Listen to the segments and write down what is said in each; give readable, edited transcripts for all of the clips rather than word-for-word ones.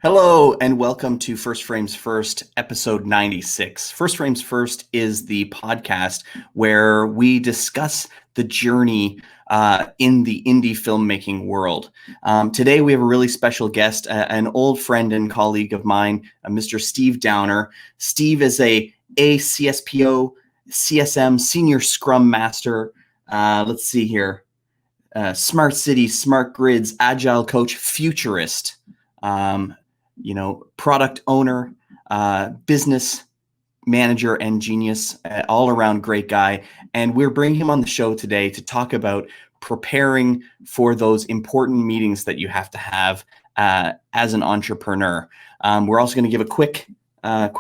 Hello and welcome to First Frames First, episode 96. First Frames First is the podcast where we discuss the journey in the indie filmmaking world. Today we have a really special guest, an old friend and colleague of mine, Mr. Steve Downer. Steve is a CSPO, CSM, Senior Scrum Master. Let's see here. Smart City, Smart Grids, Agile Coach, Futurist. Product owner, business manager, and genius, all around great guy. And we're bringing him on the show today to talk about preparing for those important meetings that you have to have as an entrepreneur. We're also going to give a quick Fable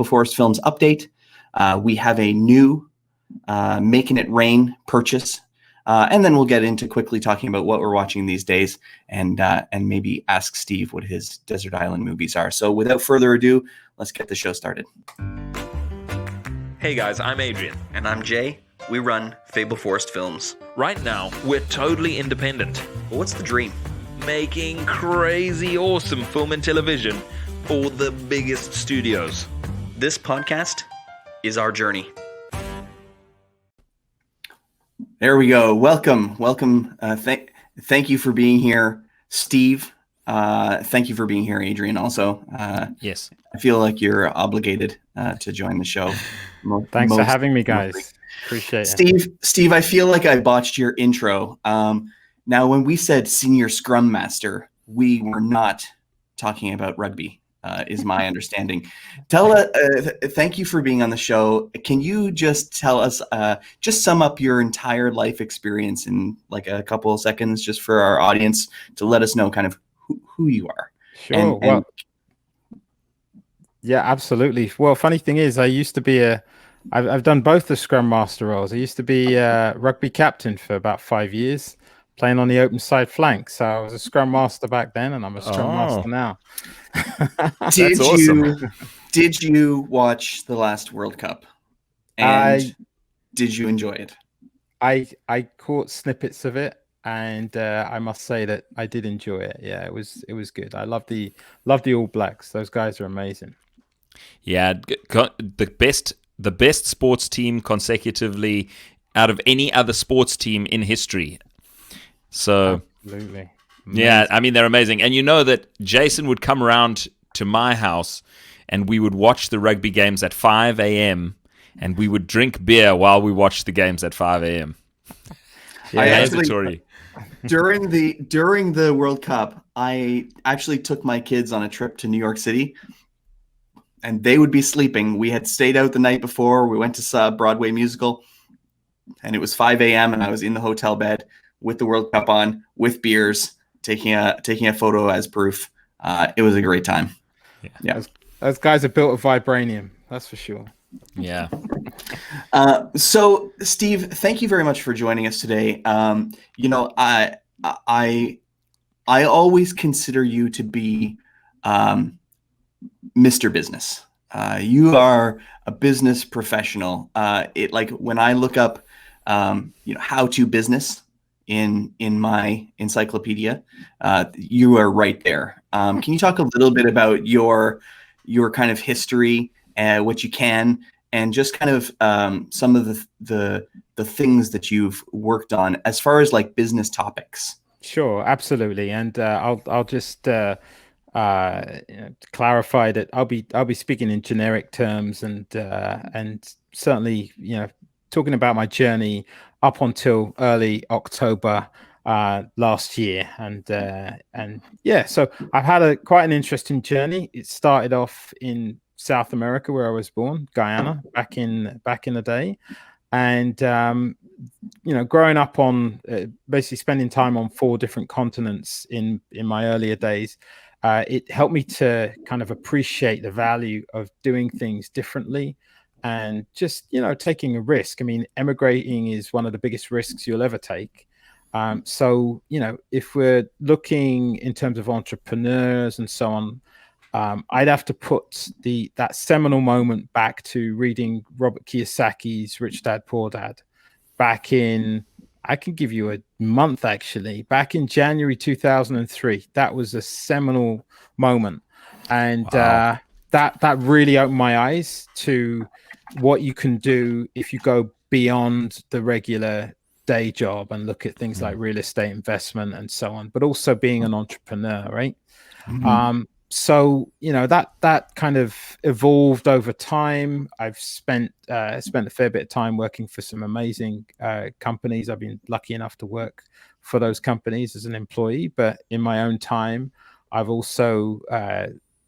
Forest Films update. We have a new Making It Rain purchase. And then we'll get into quickly talking about what we're watching these days and maybe ask Steve what his desert island movies are. So without further ado, let's get the show started. Hey guys, I'm Adrian. And I'm Jay. We run Fable Forest Films. Right now, we're totally independent. But what's the dream? Making crazy awesome film and television for the biggest studios. This podcast is our journey. There we go. Welcome. Thank you for being here, Steve. Thank you for being here, Adrian. Also, yes, I feel like you're obligated to join the show. Thanks for having me, guys. Appreciate it. Steve, I feel like I botched your intro. Now, when we said Senior Scrum Master, we were not talking about rugby. Is my understanding. Thank you for being on the show. Can you just tell us, just sum up your entire life experience in like a couple of seconds, just for our audience to let us know kind of who you are? Sure. Yeah, absolutely. Well, funny thing is, I used to be I've done both the Scrum Master roles. I used to be a rugby captain for about 5 years, playing on the open side flank. So I was a Scrum Master back then, and I'm a Scrum Master now. Did you watch the last World Cup? And did you enjoy it? I caught snippets of it, and I must say that I did enjoy it. Yeah, it was good. I love the All Blacks. Those guys are amazing. Yeah, the best sports team consecutively out of any other sports team in history. So absolutely. Amazing. Yeah, I mean, they're amazing. And you know that Jason would come around to my house and we would watch the rugby games at 5 a.m. and we would drink beer while we watched the games at 5 a.m. Yeah, during the World Cup, I actually took my kids on a trip to New York City and they would be sleeping. We had stayed out the night before. We went to a Broadway musical and it was 5 a.m. and I was in the hotel bed with the World Cup on, with beers, taking a photo as proof. It was a great time. Yeah. Those guys are built of vibranium, that's for sure. Yeah. So, Steve, thank you very much for joining us today. I always consider you to be Mr. Business. You are a business professional. When I look up, how to business in my encyclopedia, you are right there. Can you talk a little bit about your kind of history, what you can, and just kind of some of the things that you've worked on as far as like business topics? Sure, absolutely. And I'll just clarify that I'll be speaking in generic terms and certainly talking about my journey up until early October last year, and so I've had quite an interesting journey. It started off in South America, where I was born, Guyana, back in the day, and growing up on basically spending time on 4 different continents in my earlier days. It helped me to kind of appreciate the value of doing things differently and just, taking a risk. I mean, emigrating is one of the biggest risks you'll ever take. So, if we're looking in terms of entrepreneurs and so on, I'd have to put that seminal moment back to reading Robert Kiyosaki's Rich Dad, Poor Dad back in I can give you a month actually. Back in January 2003, that was a seminal moment, and Wow. that really opened my eyes to what you can do if you go beyond the regular day job and look at things like real estate investment and so on, but also being an entrepreneur, right? So that kind of evolved over time. I've spent a fair bit of time working for some amazing companies. I've been lucky enough to work for those companies as an employee, but in my own time, I've also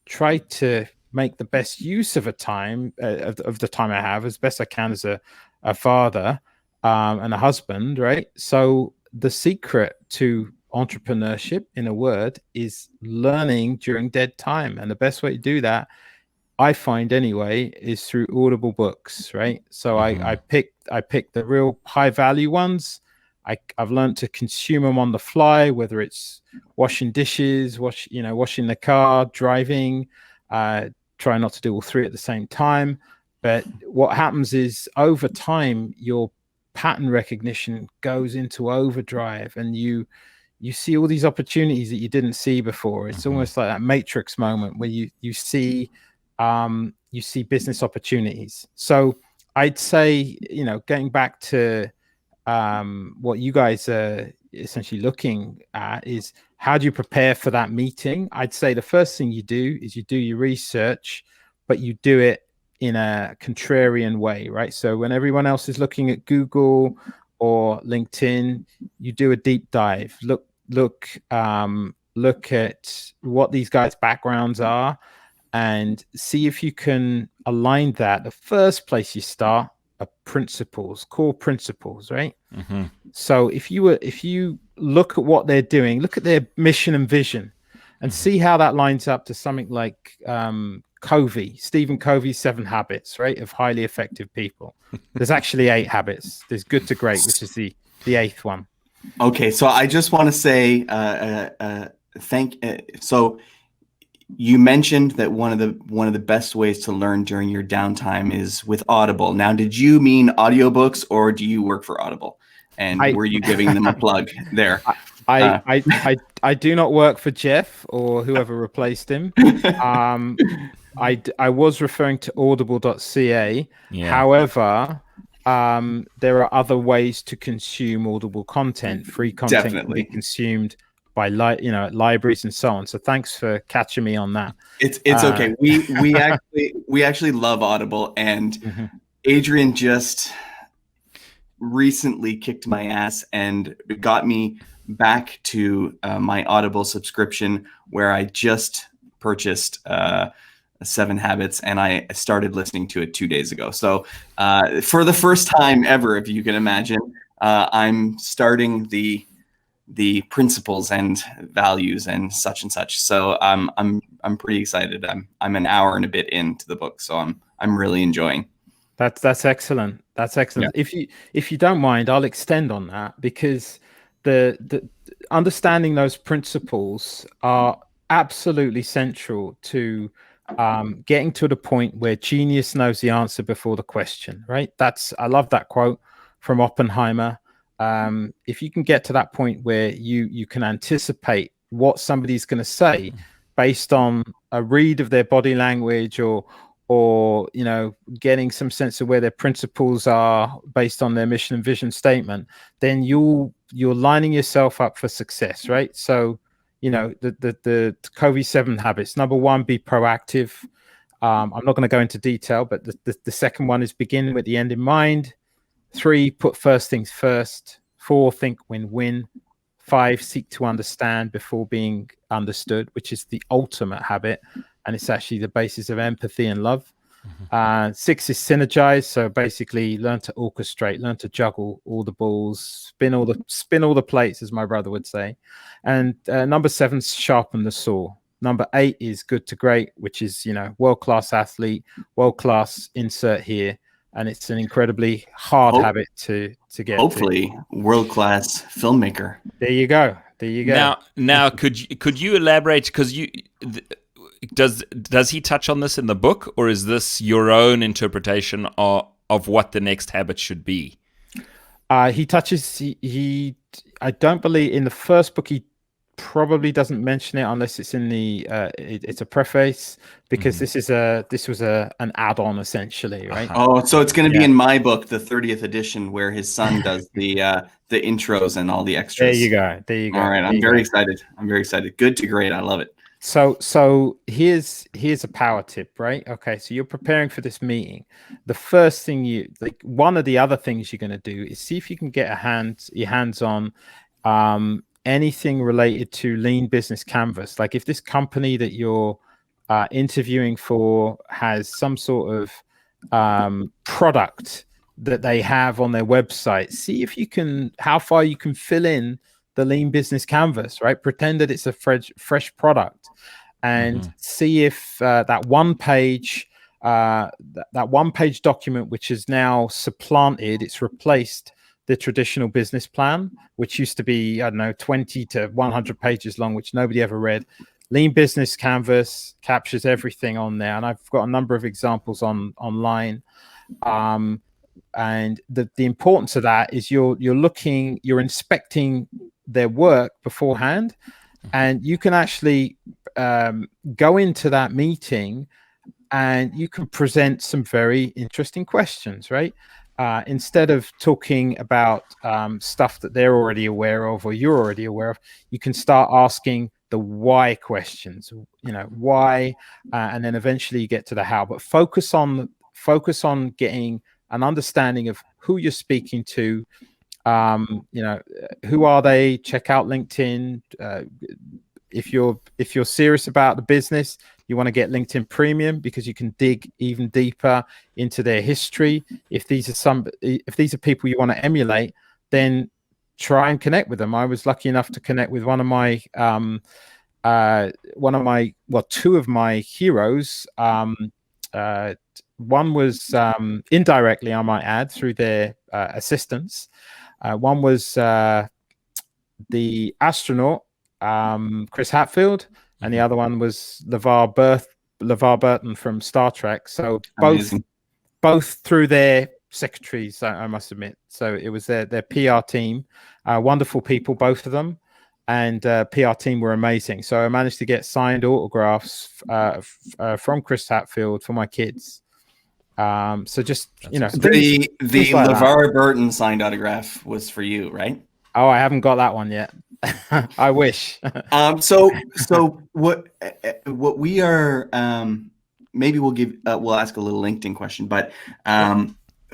tried to make the best use of of the time I have as best I can as a father and a husband, right? So the secret to entrepreneurship, in a word, is learning during dead time. And the best way to do that, I find anyway, is through Audible books, right? So I pick the real high value ones. I've learned to consume them on the fly, whether it's washing dishes, washing the car, driving, try not to do all three at the same time. But what happens is over time, your pattern recognition goes into overdrive, and you see all these opportunities that you didn't see before. It's almost like that Matrix moment where you see business opportunities. So I'd say, getting back to what you guys are essentially looking at is, how do you prepare for that meeting? I'd say the first thing you do is you do your research, but you do it in a contrarian way, right? So when everyone else is looking at Google or LinkedIn, you do a deep dive. Look at what these guys' backgrounds are, and see if you can align that. The first place you start are principles, core principles, right? So if you look at what they're doing, look at their mission and vision, and see how that lines up to something like Covey, Stephen Covey's 7 Habits, right, of highly effective people. There's actually 8 habits. There's good to great, which is the 8th one. Okay, so I just want to say so you mentioned that one of the best ways to learn during your downtime is with Audible. Now, did you mean audiobooks, or do you work for Audible? And were you giving them a plug there? I do not work for Jeff or whoever replaced him. I was referring to audible.ca. Yeah. However, there are other ways to consume Audible content. Free content Definitely. can be consumed by libraries and so on. So thanks for catching me on that. It's okay. We actually love Audible, and Adrian just recently kicked my ass and got me back to my Audible subscription, where I just purchased 7 Habits, and I started listening to it 2 days ago. So for the first time ever, if you can imagine, I'm starting the principles and values and such. So I'm pretty excited. I'm an hour and a bit into the book, so I'm really enjoying. That's excellent. That's excellent. Yeah. If you don't mind, I'll extend on that, because the understanding those principles are absolutely central to getting to the point where genius knows the answer before the question, right? I love that quote from Oppenheimer. If you can get to that point where you can anticipate what somebody's going to say based on a read of their body language, or getting some sense of where their principles are based on their mission and vision statement, then you're lining yourself up for success, right? So the Covey 7 habits. Number 1, be proactive. I'm not going to go into detail, but the second one is begin with the end in mind. 3, put first things first. 4, think win-win. 5, seek to understand before being understood, which is the ultimate habit, and it's actually the basis of empathy and love. 6 is synergize. So basically, learn to orchestrate, learn to juggle all the balls, spin all the plates, as my brother would say. And number 7 is sharpen the saw. Number 8 is good to great, which is world-class athlete, world-class insert here. And it's an incredibly hard habit to get. Hopefully, world-class filmmaker. There you go. Now, could you elaborate? Because does he touch on this in the book, or is this your own interpretation of what the next habit should be? He touches. I don't believe in the first book. He probably doesn't mention it unless it's in the. It's a preface because this was an add-on essentially, right? Oh, so it's going to be in my book, the 30th edition, where his son does the intros and all the extras. There you go. There you go. All right, I'm very excited. I'm very excited. Good to great. I love it. So here's a power tip, right? Okay, so you're preparing for this meeting. The first thing one of the other things you're going to do is see if you can get your hands on anything related to Lean Business Canvas. Like if this company that you're interviewing for has some sort of product that they have on their website, see if you can, how far you can fill in the Lean Business Canvas, right? Pretend that it's a fresh product, and see if that one page document, which is now supplanted, it's replaced the traditional business plan, which used to be, I don't know, 20 to 100 pages long, which nobody ever read. Lean Business Canvas captures everything on there, and I've got a number of examples online. And the importance of that is you're inspecting their work beforehand, and you can actually go into that meeting and you can present some very interesting questions, right? Instead of talking about stuff that they're already aware of or you're already aware of, you can start asking the why questions, why, and then eventually you get to the how. But focus on getting an understanding of who you're speaking to. Who are they? Check out LinkedIn. If you're serious about the business, you want to get LinkedIn Premium because you can dig even deeper into their history. If these are people you want to emulate, then try and connect with them. I was lucky enough to connect with two of my heroes. One was indirectly, I might add, through their assistants. One was the astronaut, Chris Hadfield, and the other one was LeVar Burton from Star Trek. So both through their secretaries, I must admit. So it was their PR team, wonderful people, both of them, and PR team were amazing. So I managed to get signed autographs from Chris Hadfield for my kids. So just the like LeVar Burton signed autograph was for you, right? Oh, I haven't got that one yet. I wish. So what we are, maybe we'll ask a little LinkedIn question, but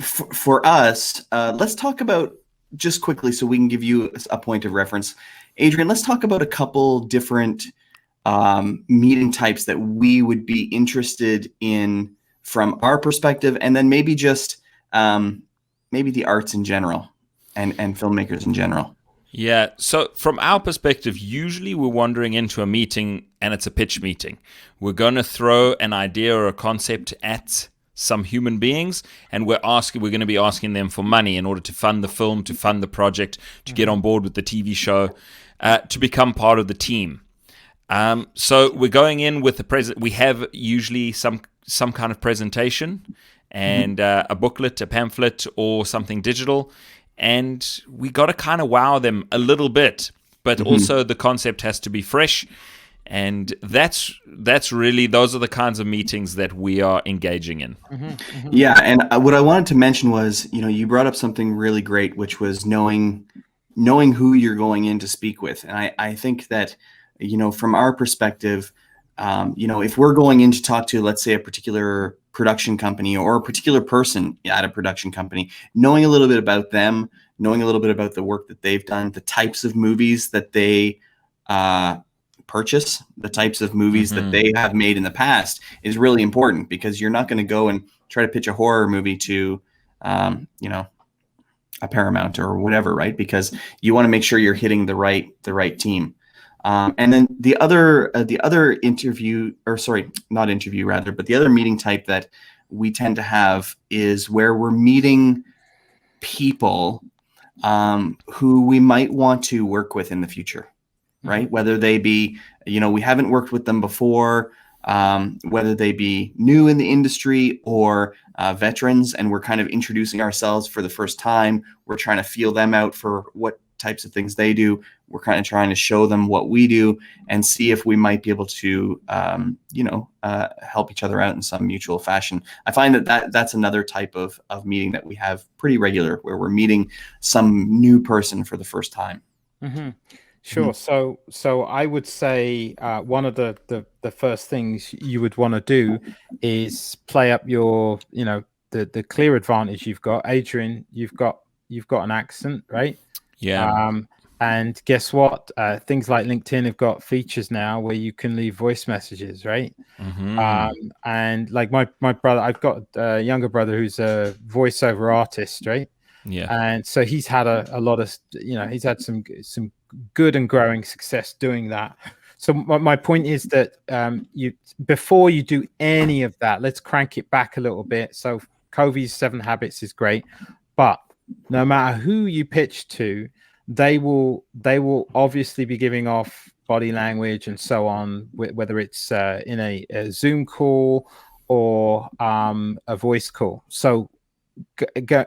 for us, let's talk about, just quickly so we can give you a point of reference, Adrian, let's talk about a couple different meeting types that we would be interested in from our perspective, and then maybe just maybe the arts in general and filmmakers in general. Yeah, so from our perspective, usually we're wandering into a meeting and it's a pitch meeting. We're going to throw an idea or a concept at some human beings, and we're going to be asking them for money in order to fund the film, to fund the project, to get on board with the TV show, to become part of the team. So we're going in with we have usually some kind of presentation and a booklet, a pamphlet, or something digital. And we got to kind of wow them a little bit, but also the concept has to be fresh. And that's really, those are the kinds of meetings that we are engaging in. Yeah, and what I wanted to mention was, you brought up something really great, which was knowing who you're going in to speak with. And I think that, from our perspective, if we're going in to talk to, let's say, a particular production company or a particular person at a production company, knowing a little bit about them, knowing a little bit about the work that they've done, the types of movies that they purchase, the types of movies that they have made in the past is really important, because you're not going to go and try to pitch a horror movie to, a Paramount or whatever, right? Because you want to make sure you're hitting the right team. And then the other interview, or sorry, not interview rather, but the other meeting type that we tend to have is where we're meeting people who we might want to work with in the future, right? Whether they be, we haven't worked with them before, whether they be new in the industry or veterans, and we're kind of introducing ourselves for the first time. We're trying to feel them out for what types of things they do. We're kind of trying to show them what we do and see if we might be able to, help each other out in some mutual fashion. I find that's another type of meeting that we have pretty regular, where we're meeting some new person for the first time. Mm-hmm. Sure. So I would say one of the first things you would want to do is play up your, the clear advantage you've got. Adrian, you've got an accent, right? Yeah. And guess what? Things like LinkedIn have got features now where you can leave voice messages, right? And like my brother, I've got a younger brother who's a voiceover artist, right? Yeah. And so he's had a lot of, he's had some good and growing success doing that. So my point is that before you do any of that, let's crank it back a little bit. So Covey's 7 Habits is great, but no matter who you pitch to, they will obviously be giving off body language and so on, whether it's in a Zoom call or a voice call. So go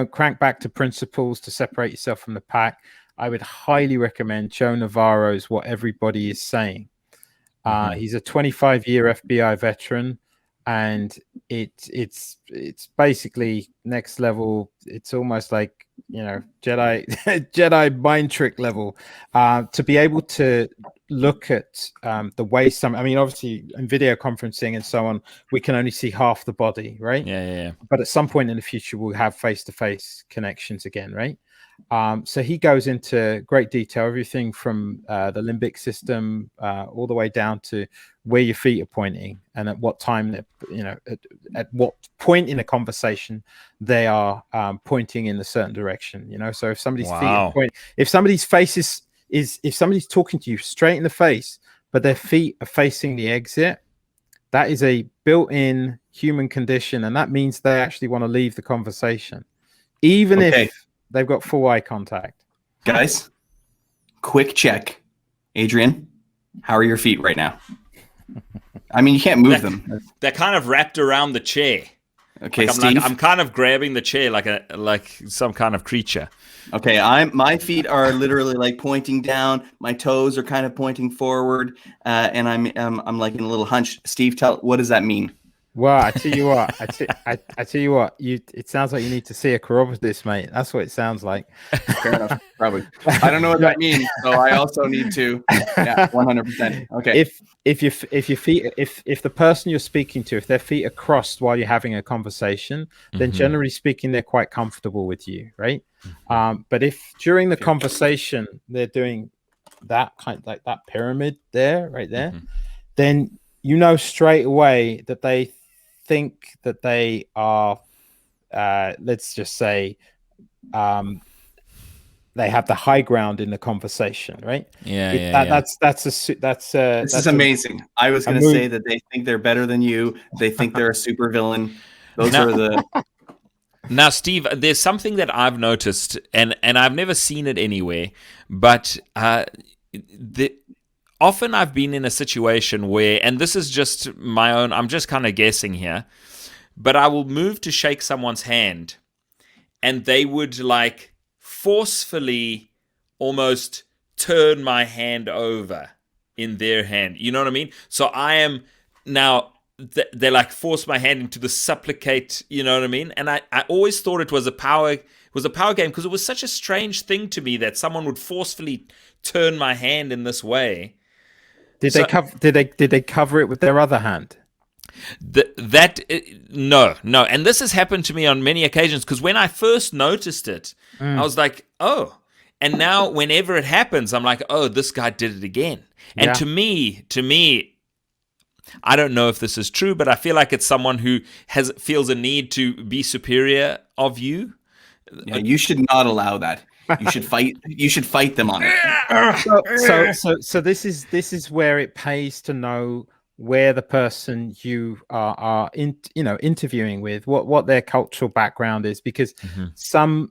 crank back to principles to separate yourself from the pack. I would highly recommend Joe Navarro's What Everybody Is Saying. He's a 25-year FBI veteran, and it's basically next level. It's almost like Jedi mind trick level, to be able to look at the way obviously in video conferencing and so on, we can only see half the body, right? Yeah. But at some point in the future, we'll have face-to-face connections again, right? So he goes into great detail, everything from the limbic system all the way down to where your feet are pointing and at what time at what point in a conversation they are pointing in a certain direction. So if somebody's feet are pointing, if somebody's face if somebody's talking to you straight in the face, but their feet are facing the exit, that is a built-in human condition, and that means they actually want to leave the conversation, even if they've got full eye contact. Guys, quick check. Adrian, how are your feet right now? I mean, you can't move them. They're kind of wrapped around the chair. Okay, Steve. I'm kind of grabbing the chair like some kind of creature. Okay, my feet are literally like pointing down. My toes are kind of pointing forward, and I'm like in a little hunch. Steve, what does that mean? Well, I tell you what, I tell you what, it sounds like you need to see a chiropodist, mate. That's what it sounds like. Fair enough, probably. I don't know what that means, so I also need to. Yeah, 100%. Okay. If your feet, if the person you're speaking to, if their feet are crossed while you're having a conversation, then generally speaking, they're quite comfortable with you, right? But if during the conversation they're doing that kind of like that pyramid there, right there, then you know straight away that they think that they are, let's just say, they have the high ground in the conversation, right? This is amazing. I was going to say that they think they're better than you. They think they're a super villain. Those are the. Now, Steve, there's something that I've noticed, and I've never seen it anywhere, but often I've been in a situation where, and this is just my own, I'm just kind of guessing here, but I will move to shake someone's hand, and they would like forcefully almost turn my hand over in their hand. You know what I mean? So I am now, they like force my hand into the supplicate, you know what I mean? And I always thought it was a power game, because it was such a strange thing to me that someone would forcefully turn my hand in this way. Did they cover it with their other hand? No. And this has happened to me on many occasions, because when I first noticed it, I was like, oh. And now whenever it happens, I'm like, oh, this guy did it again. And to me, I don't know if this is true, but I feel like it's someone who feels a need to be superior of you. Yeah, you should not allow that. You should fight. You should fight them on it. So this is where it pays to know where the person you are interviewing with, what their cultural background is, because some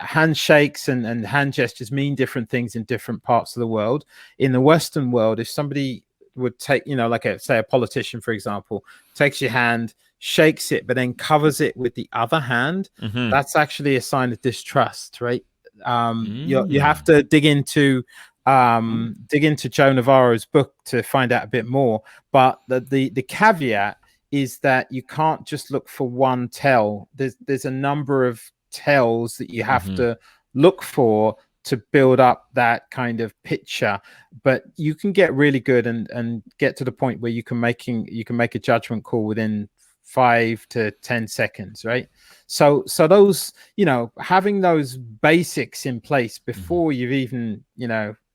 handshakes and hand gestures mean different things in different parts of the world. In the Western world, if somebody would take, like say a politician, for example, takes your hand, shakes it, but then covers it with the other hand. That's actually a sign of distrust, right? You have to dig into Joe Navarro's book to find out a bit more. But the caveat is that you can't just look for one tell. There's a number of tells that you have to look for to build up that kind of picture. But you can get really good and get to the point where you can make a judgment call within 5 to 10 seconds, right? So those, having those basics in place before you've even,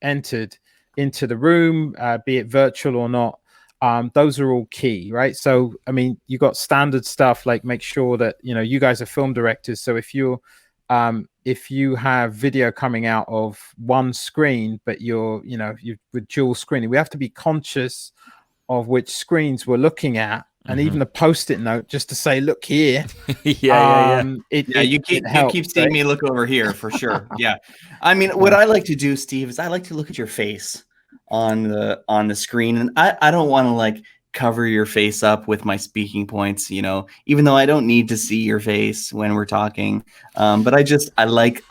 entered into the room, be it virtual or not, those are all key, right? So, I mean, you got standard stuff like make sure that, you guys are film directors. So if you have video coming out of one screen, but you're with dual screening, we have to be conscious of which screens we're looking at. And even a post-it note just to say, look here. You keep seeing me look over here for sure. Yeah. I mean, what I like to do, Steve, is I like to look at your face on the screen. And I don't want to like cover your face up with my speaking points, even though I don't need to see your face when we're talking. But I like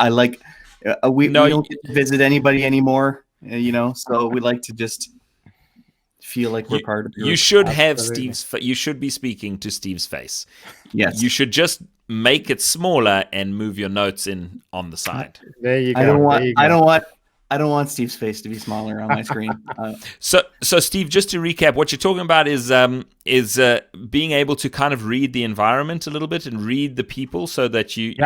we don't get to visit anybody anymore, so we like to just feel like we're part of your... You should have you should be speaking to Steve's face. Yes. You should just make it smaller and move your notes in on the side. There you go. I don't want Steve's face to be smaller on my screen. So Steve, just to recap, what you're talking about is being able to kind of read the environment a little bit and read the people so that you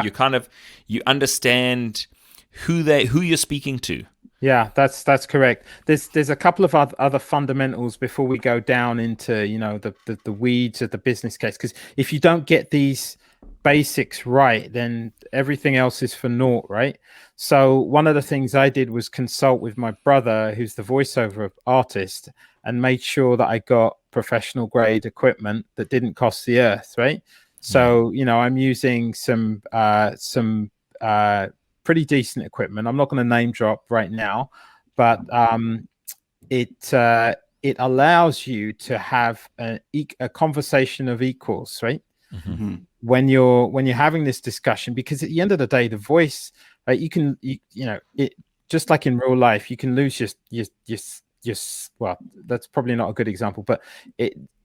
understand who you're speaking to. Yeah, that's correct. There's a couple of other fundamentals before we go down into the weeds of the business case, because if you don't get these basics right, then everything else is for naught, right? So one of the things I did was consult with my brother, who's the voiceover artist, and made sure that I got professional grade equipment that didn't cost the earth, right? So I'm using some pretty decent equipment. I'm not going to name drop right now, but it allows you to have a conversation of equals, right? When you're having this discussion, because at the end of the day, the voice, it just like in real life, you can lose your well, that's probably not a good example, but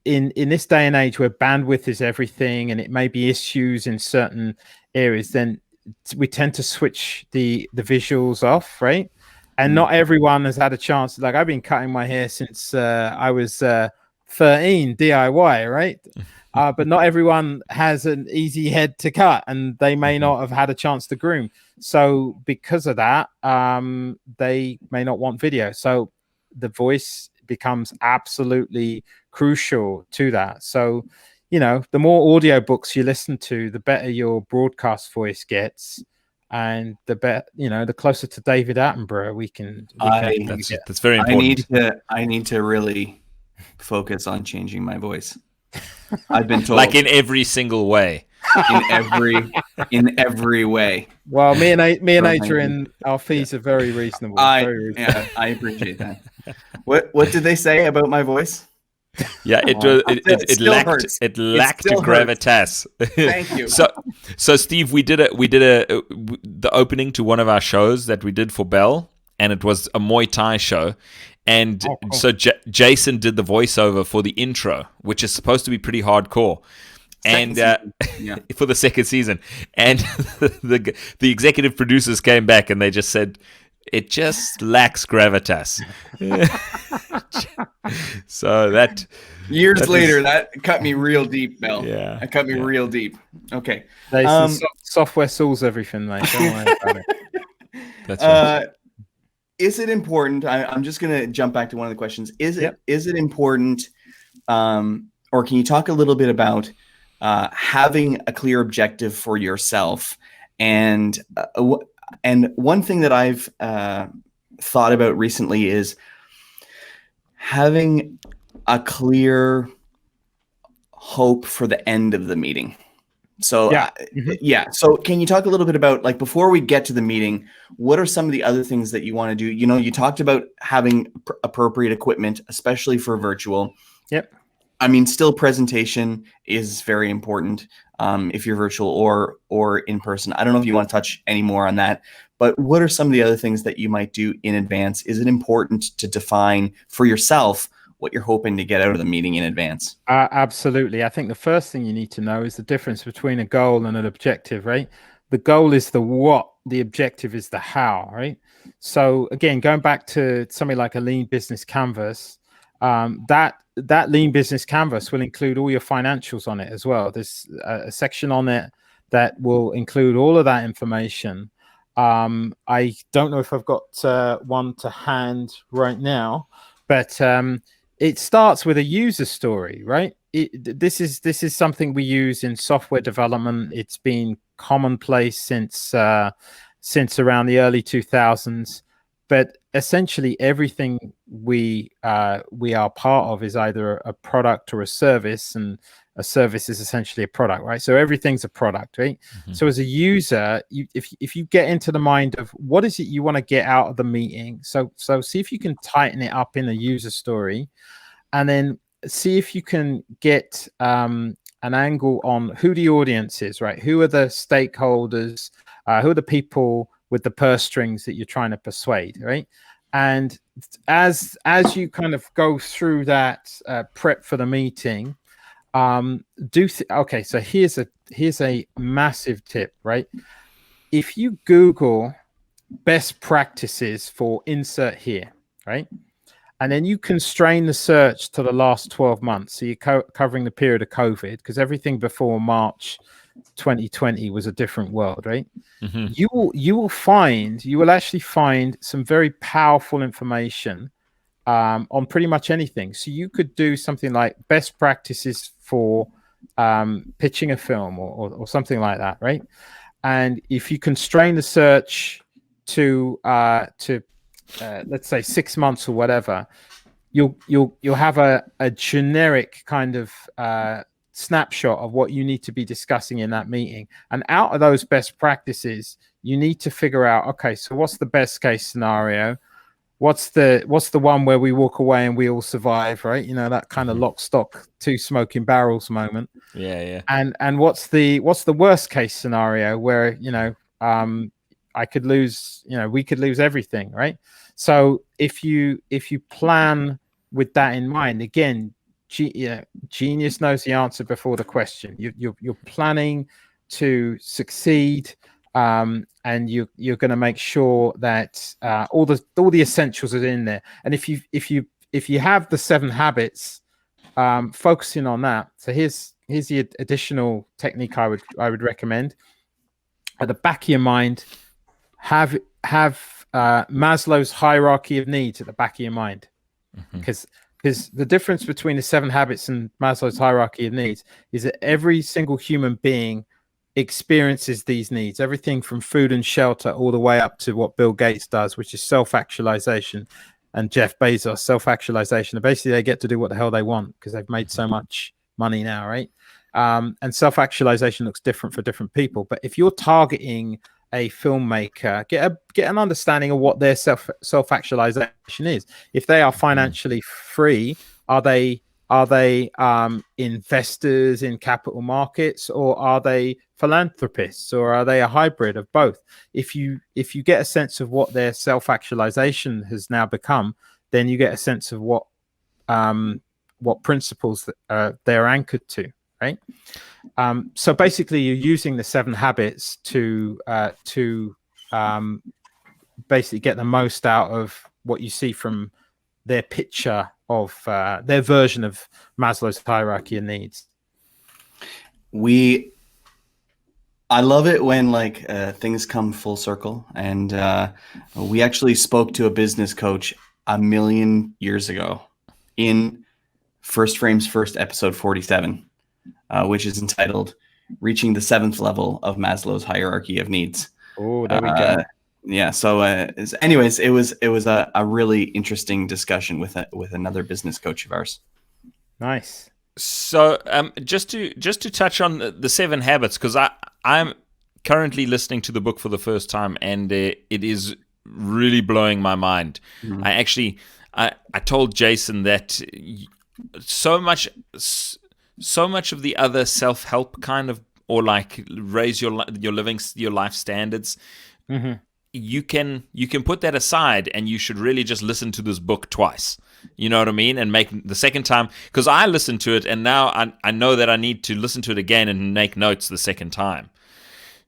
in this day and age where bandwidth is everything, and it may be issues in certain areas, then we tend to switch the visuals off, right? And not everyone has had a chance. Like I've been cutting my hair since I was 13, DIY, right? But not everyone has an easy head to cut, and they may not have had a chance to groom. So because of that, they may not want video. So the voice becomes absolutely crucial to that. So the more audiobooks you listen to, the better your broadcast voice gets, and the better, the closer to David Attenborough we can that's very important. I need to really focus on changing my voice. I've been told, like in every single way. in every way. Well, me and Adrian, our fees are very reasonable. Yeah, I appreciate that. What did they say about my voice? Yeah, it lacked gravitas. Thank you. So Steve, we did the opening to one of our shows that we did for Bell, and it was a Muay Thai show. And cool. So Jason did the voiceover for the intro, which is supposed to be pretty hardcore. For the second season. And the executive producers came back and they just said, it just lacks gravitas. So that years later, that cut me real deep, Mel. Yeah, that cut me real deep. Okay, software solves everything, mate. Don't worry about it. That's right. Is it important? I'm just going to jump back to one of the questions. Is it important, or can you talk a little bit about having a clear objective for yourself? And one thing that I've thought about recently is having a clear hope for the end of the meeting. So Yeah. Mhm. yeah. So can you talk a little bit about, like, before we get to the meeting, what are some of the other things that you want to do? You know, you talked about having appropriate equipment, especially for virtual. Yep. I mean, still presentation is very important, if you're virtual or in person. I don't know if you want to touch any more on that, but what are some of the other things that you might do in advance? Is it important to define for yourself what you're hoping to get out of the meeting in advance? Absolutely. I think the first thing you need to know is the difference between a goal and an objective, right? The goal is the what, the objective is the how, right? So again, going back to something like a lean business canvas, that lean business canvas will include all your financials on it as well. There's a section on it that will include all of that information. I don't know if I've got one to hand right now, but it starts with a user story, right? This is something we use in software development. It's been commonplace since around the early 2000s. But essentially, everything we are part of is either a product or a service, and a service is essentially a product, right? So everything's a product, right? So as a user, if you get into the mind of what is it you want to get out of the meeting, so see if you can tighten it up in a user story, and then see if you can get an angle on who the audience is, right? Who are the stakeholders? Who are the people with the purse strings that you're trying to persuade, right? And as you kind of go through that prep for the meeting, okay. So here's a massive tip, right? If you Google best practices for insert here, right? And then you constrain the search to the last 12 months. So you're covering the period of COVID, because everything before March 2020 was a different world, right? You will actually find some very powerful information on pretty much anything. So you could do something like best practices for pitching a film or something like that, right? And if you constrain the search to let's say 6 months or whatever, you'll have a generic kind of snapshot of what you need to be discussing in that meeting. And out of those best practices, you need to figure out, okay, so what's the best case scenario? What's the one where we walk away and we all survive, right? You know, that kind of lock, stock, two smoking barrels moment. Yeah. And what's the worst case scenario where, I could lose, we could lose everything, right? So if you plan with that in mind, again, genius knows the answer before the question. You're planning to succeed, and you're going to make sure that all the essentials are in there. And if you have the 7 habits, focusing on that. So here's the additional technique I would recommend. At the back of your mind, have Maslow's hierarchy of needs at the back of your mind, because the difference between the 7 habits and Maslow's hierarchy of needs is that every single human being experiences these needs, everything from food and shelter all the way up to what Bill Gates does, which is self-actualization, and Jeff Bezos, self-actualization. And basically, they get to do what the hell they want because they've made so much money now, right? And self-actualization looks different for different people. But if you're targeting a filmmaker, get an understanding of what their self-actualization is. If they are financially free, are they investors in capital markets, or are they philanthropists, or are they a hybrid of both? If you get a sense of what their self-actualization has now become, then you get a sense of what principles that they're anchored to, right? So basically, you're using the 7 habits to basically get the most out of what you see from their picture of their version of Maslow's hierarchy of needs. I love it when things come full circle, and we actually spoke to a business coach a million years ago in First Frames First, episode 47, which is entitled "Reaching the 7th Level of Maslow's Hierarchy of Needs." Oh, there we go. Yeah. So, anyways, it was a really interesting discussion with another business coach of ours. Nice. So just to touch on the 7 habits, because I'm currently listening to the book for the first time, and it is really blowing my mind. Mhm. I told Jason that so much of the other self-help kind of, or like raise your life standards, you can put that aside, and you should really just listen to this book twice. You know what I mean? And make the second time, because I listened to it, and now I know that I need to listen to it again and make notes the second time.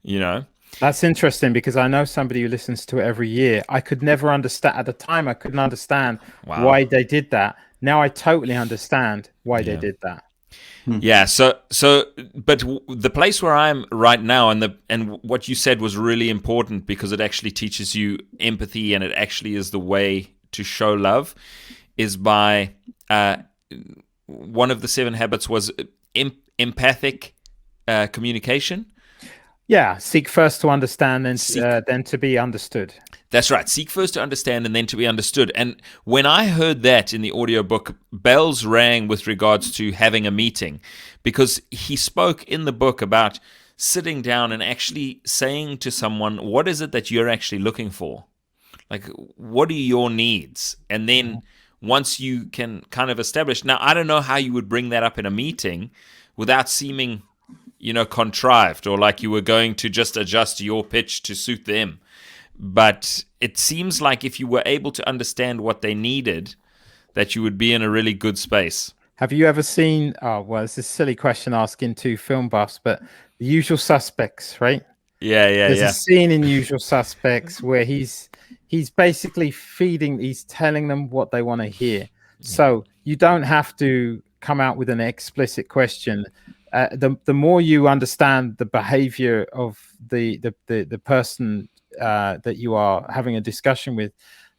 You know? That's interesting, because I know somebody who listens to it every year. I could never understand at the time. I couldn't understand why they did that. Now I totally understand why they did that. Yeah. So, but the place where I'm right now, and what you said was really important, because it actually teaches you empathy, and it actually is the way to show love, is by one of the 7 habits was empathic communication. Yeah, seek first to understand, and then to be understood. That's right. Seek first to understand, and then to be understood. And when I heard that in the audiobook, bells rang with regards to having a meeting, because he spoke in the book about sitting down and actually saying to someone, what is it that you're actually looking for? Like, what are your needs? And then once you can kind of establish, now I don't know how you would bring that up in a meeting without seeming, contrived, or like you were going to just adjust your pitch to suit them. But it seems like if you were able to understand what they needed, that you would be in a really good space. Have you ever seen, it's a silly question asking 2 film buffs, but The Usual Suspects, right? Yeah. There's a scene in Usual Suspects where he's basically he's telling them what they want to hear. So you don't have to come out with an explicit question. The more you understand the behavior of the person that you are having a discussion with,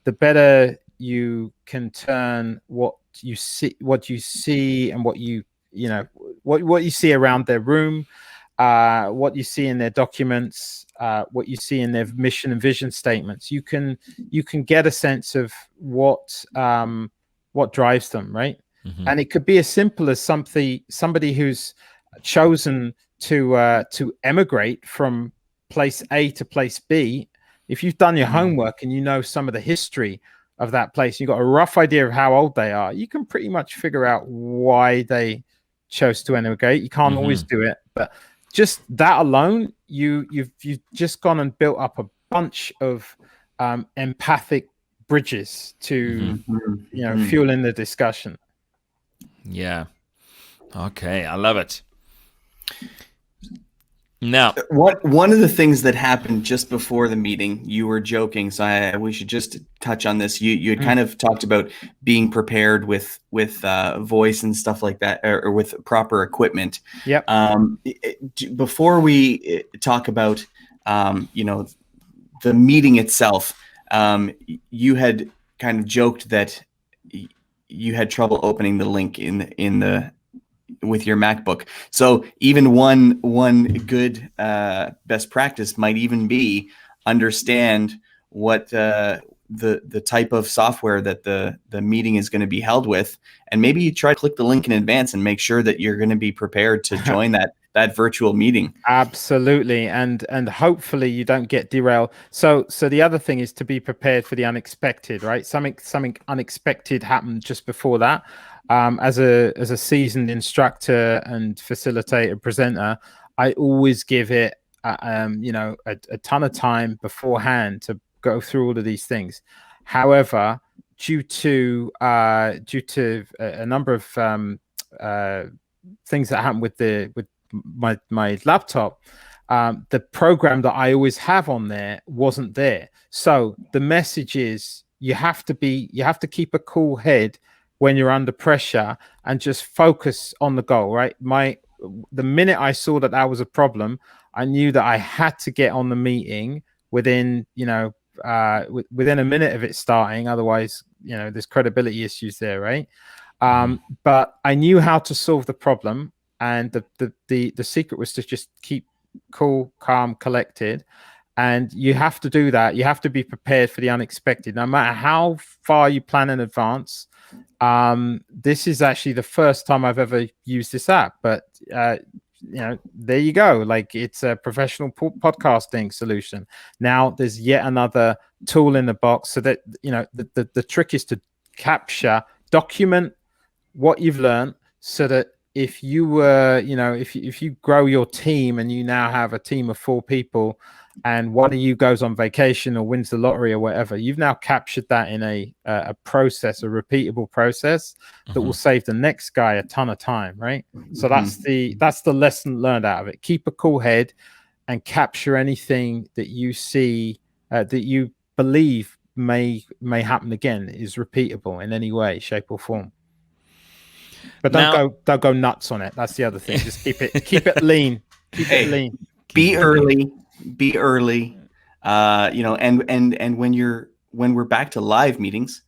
the better you can turn what you see and what you see around their room, what you see in their documents, what you see in their mission and vision statements. You can get a sense of what drives them, right? And it could be as simple as somebody who's chosen to emigrate from place A to place B. If you've done your homework and you know some of the history of that place, you've got a rough idea of how old they are, you can pretty much figure out why they chose to emigrate. You can't always do it, but just that alone, you've just gone and built up a bunch of empathic bridges to fuel in the discussion. Yeah. Okay, I love it. Now, one of the things that happened just before the meeting, you were joking, so we should just touch on this. You had kind of talked about being prepared with voice and stuff like that, or with proper equipment. Yep. Before we talk about the meeting itself, you had kind of joked that you had trouble opening the link in the with your MacBook. So even one good best practice might even be understand what the type of software that the meeting is going to be held with, and maybe you try to click the link in advance and make sure that you're going to be prepared to join that virtual meeting. Absolutely. And hopefully you don't get derailed. So the other thing is to be prepared for the unexpected, right? Something unexpected happened just before that. As a seasoned instructor and facilitator presenter, I always give it a ton of time beforehand to go through all of these things. However, due to a number of things that happen with my laptop, the program that I always have on there wasn't there. So the message is you have to keep a cool head when you're under pressure and just focus on the goal, right? The minute I saw that was a problem, I knew that I had to get on the meeting within a minute of it starting. Otherwise, there's credibility issues there, right? But I knew how to solve the problem, and the secret was to just keep cool, calm, collected, And you have to do that. You have to be prepared for the unexpected, no matter how far you plan in advance. This is actually the first time I've ever used this app, but there you go. Like, it's a professional podcasting solution. Now there's yet another tool in the box, so that the trick is to document what you've learned, so that if you were, if you grow your team and you now have a team of 4 people, and one of you goes on vacation or wins the lottery or whatever, you've now captured that in a process, a repeatable process that will save the next guy a ton of time, right? So that's the lesson learned out of it. Keep a cool head and capture anything that you see that you believe may happen again, is repeatable in any way, shape, or form. But don't go nuts on it. That's the other thing. Just keep it lean. Keep it lean. Be early. And when we're back to live meetings,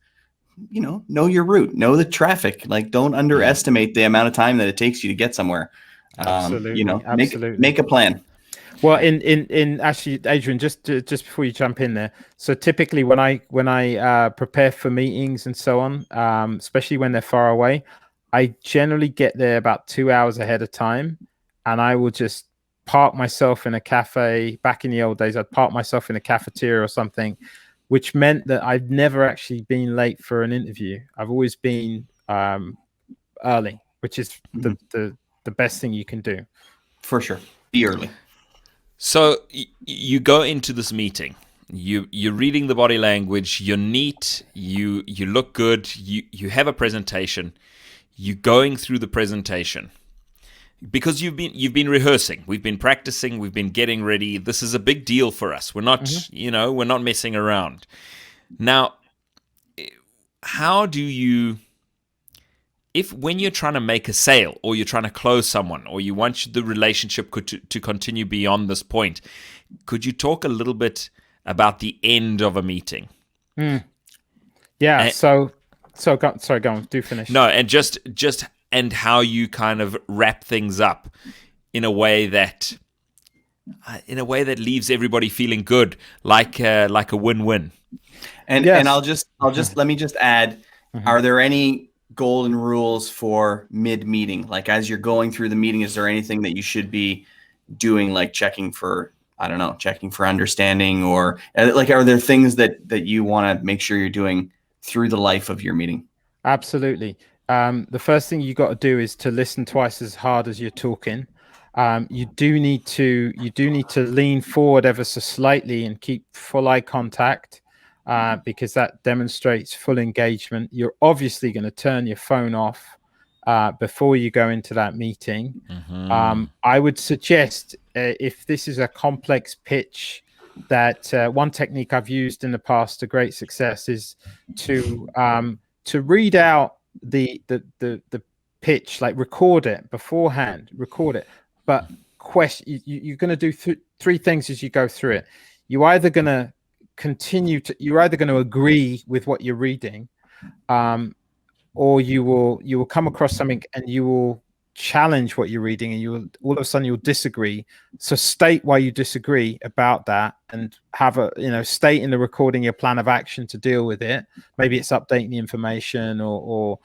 know your route, know the traffic. Like, don't underestimate the amount of time that it takes you to get somewhere. Absolutely. Make a plan. Well, in actually, Adrian, just before you jump in there, so typically when I prepare for meetings and so on, especially when they're far away, I generally get there about 2 hours ahead of time, and I will just park myself in a cafe. Back in the old days, I'd park myself in a cafeteria or something, which meant that I've never actually been late for an interview. I've always been early, which is the best thing you can do. For sure. Be early. So you go into this meeting. You're reading the body language. You're neat. You look good. You have a presentation. You're going through the presentation. Because you've been rehearsing, we've been practicing, we've been getting ready. This is a big deal for us. We're not, we're not messing around. Now, how do you, when you're trying to make a sale, or you're trying to close someone, or you want the relationship to continue beyond this point, could you talk a little bit about the end of a meeting? Yeah. So go on. Do finish. No, and just. And how you kind of wrap things up in a way that leaves everybody feeling good, like a win-win. And I'll just let me just add: are there any golden rules for mid-meeting? Like, as you're going through the meeting, is there anything that you should be doing, like checking for understanding, or like, are there things that you want to make sure you're doing through the life of your meeting? Absolutely. The first thing you got to do is to listen twice as hard as you're talking. You do need to lean forward ever so slightly and keep full eye contact, because that demonstrates full engagement. You're obviously going to turn your phone off before you go into that meeting. I would suggest, if this is a complex pitch, that one technique I've used in the past to great success is to read out the pitch, like record it beforehand, but you're going to do 3 things as you go through it. You're either going to agree with what you're reading, or you will come across something and you will challenge what you're reading, and all of a sudden you'll disagree. So state why you disagree about that, and have state in the recording your plan of action to deal with it. Maybe it's updating the information or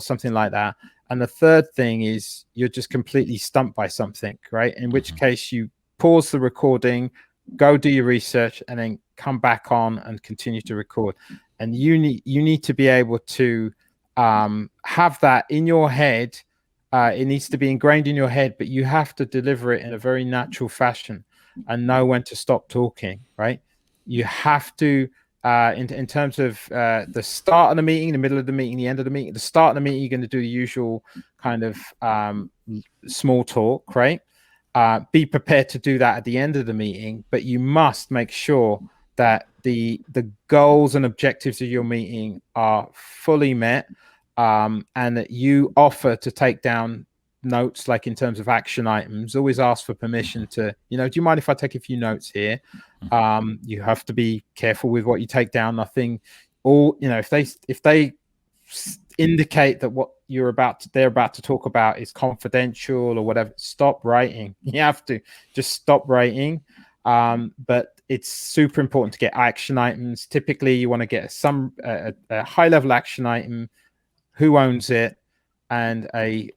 something like that. And the third thing is you're just completely stumped by something, right? In which case you pause the recording, go do your research, and then come back on and continue to record. And you need to be able to have that in your head. It needs to be ingrained in your head, but you have to deliver it in a very natural fashion and know when to stop talking, right? You have to, in terms of the start of the meeting, the middle of the meeting, the end of the meeting. The start of the meeting, you're going to do the usual kind of small talk, right? Be prepared to do that at the end of the meeting, but you must make sure that the goals and objectives of your meeting are fully met. And that you offer to take down notes, like in terms of action items. Always ask for permission to, do you mind if I take a few notes here? You have to be careful with what you take down. Nothing, if they indicate that what they're about to talk about is confidential or whatever, stop writing. You have to just stop writing. But it's super important to get action items. Typically, you want to get a high level action item, who owns it, and a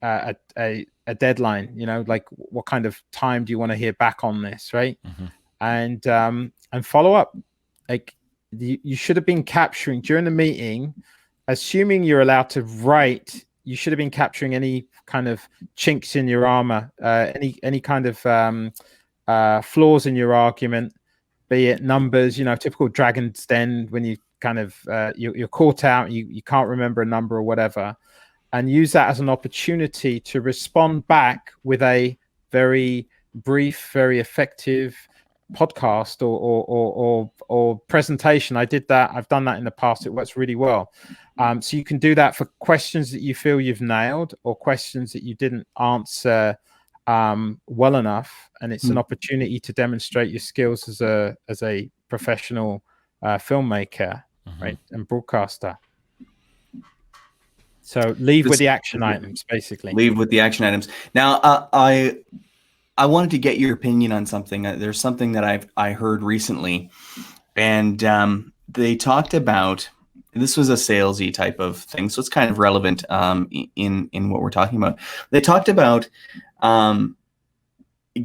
deadline. Like what kind of time do you want to hear back on this, right? And follow up. Like you should have been capturing during the meeting, assuming you're allowed to write. You should have been capturing any kind of chinks in your armor, any kind of flaws in your argument, be it numbers, typical Dragon's Den when you kind of you're caught out, you can't remember a number or whatever, and use that as an opportunity to respond back with a very brief, very effective podcast or presentation. I did that. I've done that in the past. It works really well. So you can do that for questions that you feel you've nailed or questions that you didn't answer well enough, and it's an opportunity to demonstrate your skills as a professional filmmaker, right, and broadcaster. So leave with the action items, basically. Leave with the action items. Now, I wanted to get your opinion on something. There's something that I heard recently, and they talked about. This was a salesy type of thing, so it's kind of relevant in what we're talking about. They talked about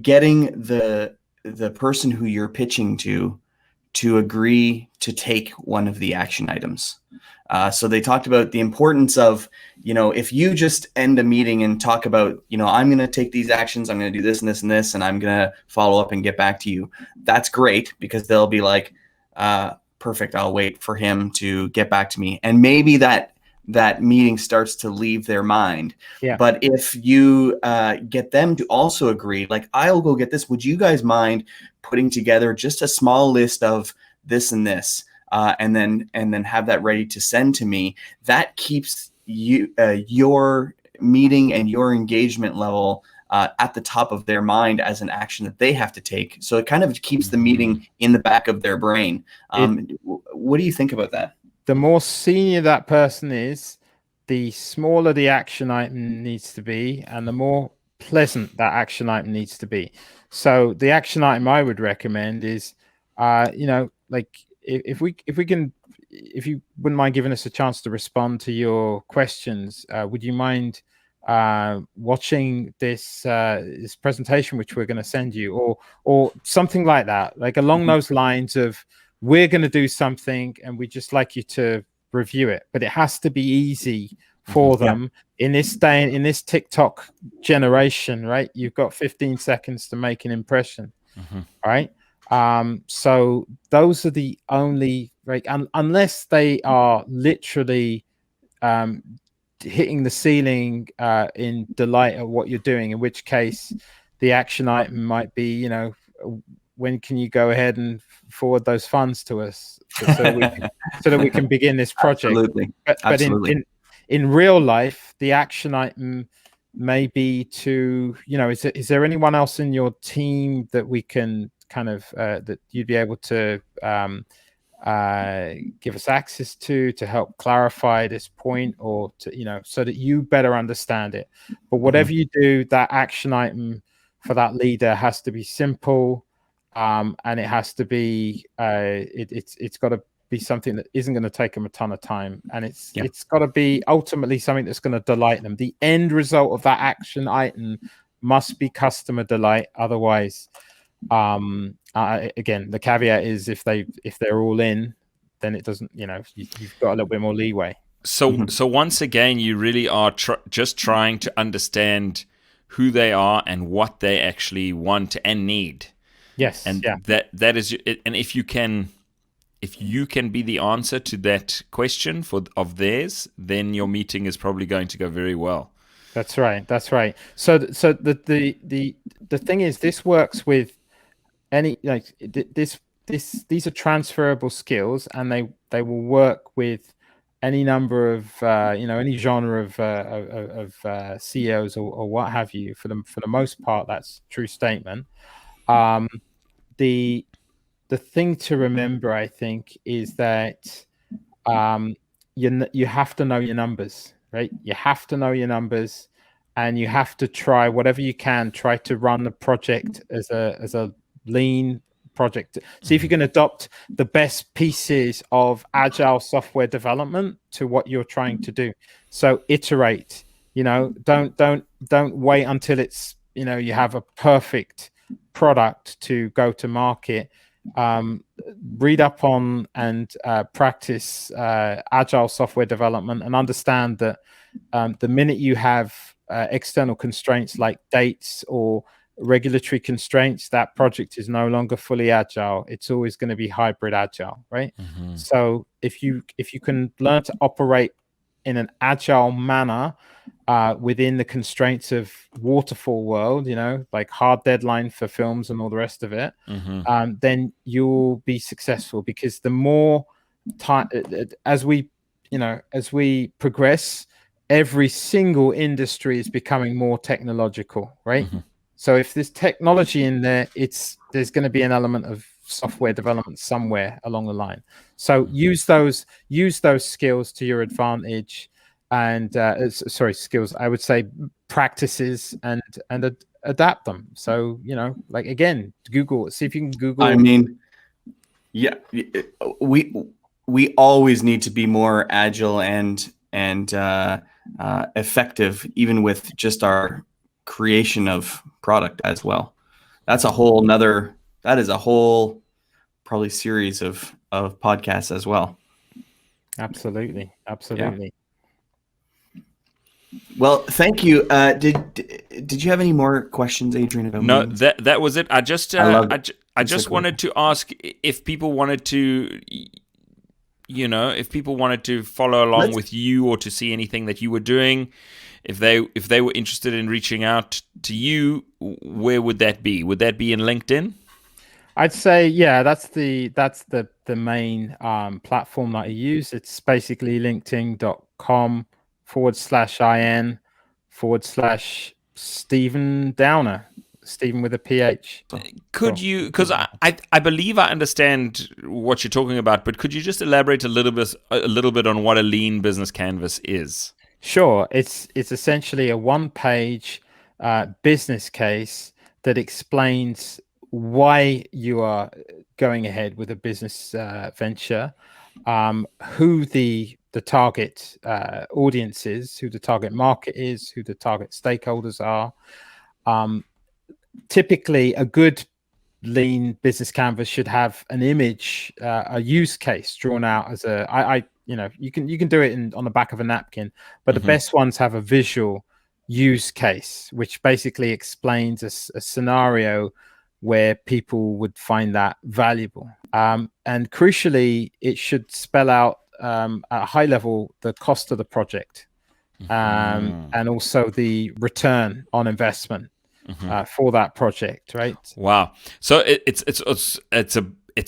getting the person who you're pitching to agree to take one of the action items. So they talked about the importance of, if you just end a meeting and talk about, I'm going to take these actions, I'm going to do this and this and this, and I'm going to follow up and get back to you. That's great, because they'll be like, perfect, I'll wait for him to get back to me. And maybe that meeting starts to leave their mind. Yeah. But if you get them to also agree, like, I'll go get this, would you guys mind putting together just a small list of this and this, and then have that ready to send to me? That keeps your meeting and your engagement level at the top of their mind as an action that they have to take. So it kind of keeps the meeting in the back of their brain. What do you think about that? The more senior that person is, the smaller the action item needs to be, and the more pleasant that action item needs to be. So the action item I would recommend is, like if you wouldn't mind giving us a chance to respond to your questions, would you mind watching this presentation which we're going to send you, or something like that, like along those lines of, we're going to do something and we just like you to review it. But it has to be easy for them in this day, in this TikTok generation, right? You've got 15 seconds to make an impression, right? So those are the only, right, unless they are literally hitting the ceiling in delight at what you're doing, in which case the action item might be, when can you go ahead and forward those funds to us so that we can begin this project? Absolutely. In real life, the action item may be to, is there anyone else in your team that we can kind of that you'd be able to give us access to help clarify this point, or to, so that you better understand it. But whatever you do, that action item for that leader has to be simple. And it has to be it's got to be something that isn't going to take them a ton of time, and it's got to be ultimately something that's going to delight them. The end result of that action item must be customer delight. Otherwise, again, the caveat is if they're all in, then it doesn't. You've got a little bit more leeway. So once again, you really are just trying to understand who they are and what they actually want and need. Yes, and that is, and if you can be the answer to that question of theirs, then your meeting is probably going to go very well. That's right. So the thing is, this works with any, like, these are transferable skills, and they will work with any number of any genre of CEOs or what have you. For the most part, that's a true statement. The thing to remember, I think, is that you have to know your numbers, right? You have to know your numbers, and you have to try whatever you can. Try to run the project as a lean project. See if you can adopt the best pieces of agile software development to what you're trying to do. So iterate, don't wait until it's, you have a perfect product to go to market. Read up on and practice agile software development, and understand that the minute you have external constraints like dates or regulatory constraints, that project is no longer fully agile. It's always going to be hybrid agile, right? So if you can learn to operate in an agile manner within the constraints of waterfall world, like hard deadline for films and all the rest of it, then you'll be successful. Because the more time, as we progress, every single industry is becoming more technological, right? So if there's technology in there, there's going to be an element of software development somewhere along the line. So use those skills to your advantage, and skills, I would say, practices, and adapt them. So like, again, Google, see if you can Google. I mean, yeah, we always need to be more agile and effective, even with just our creation of product as well. That is a whole probably series of podcasts as well. Absolutely. Yeah. Well, thank you. Did you have any more questions, Adrian? About No, meetings? that was it. I just I just wanted to ask if people wanted to, if people wanted to follow along with you, or to see anything that you were doing, if they were interested in reaching out to you, where would that be? Would that be in LinkedIn? I'd say, yeah, that's the main platform that I use. It's basically linkedin.com/in/Stephen Downer, Stephen with a PH. Could you, because I believe I understand what you're talking about, but could you just elaborate a little bit on what a lean business canvas is? Sure. It's essentially a one-page business case that explains why you are going ahead with a business venture, who the target audience is, who the target market is, who the target stakeholders are. Typically, a good lean business canvas should have an image, a use case drawn out as you can do it on the back of a napkin, but the best ones have a visual use case, which basically explains a scenario where people would find that valuable. And crucially, it should spell out at a high level the cost of the project, and also the return on investment for that project, right? Wow! So it's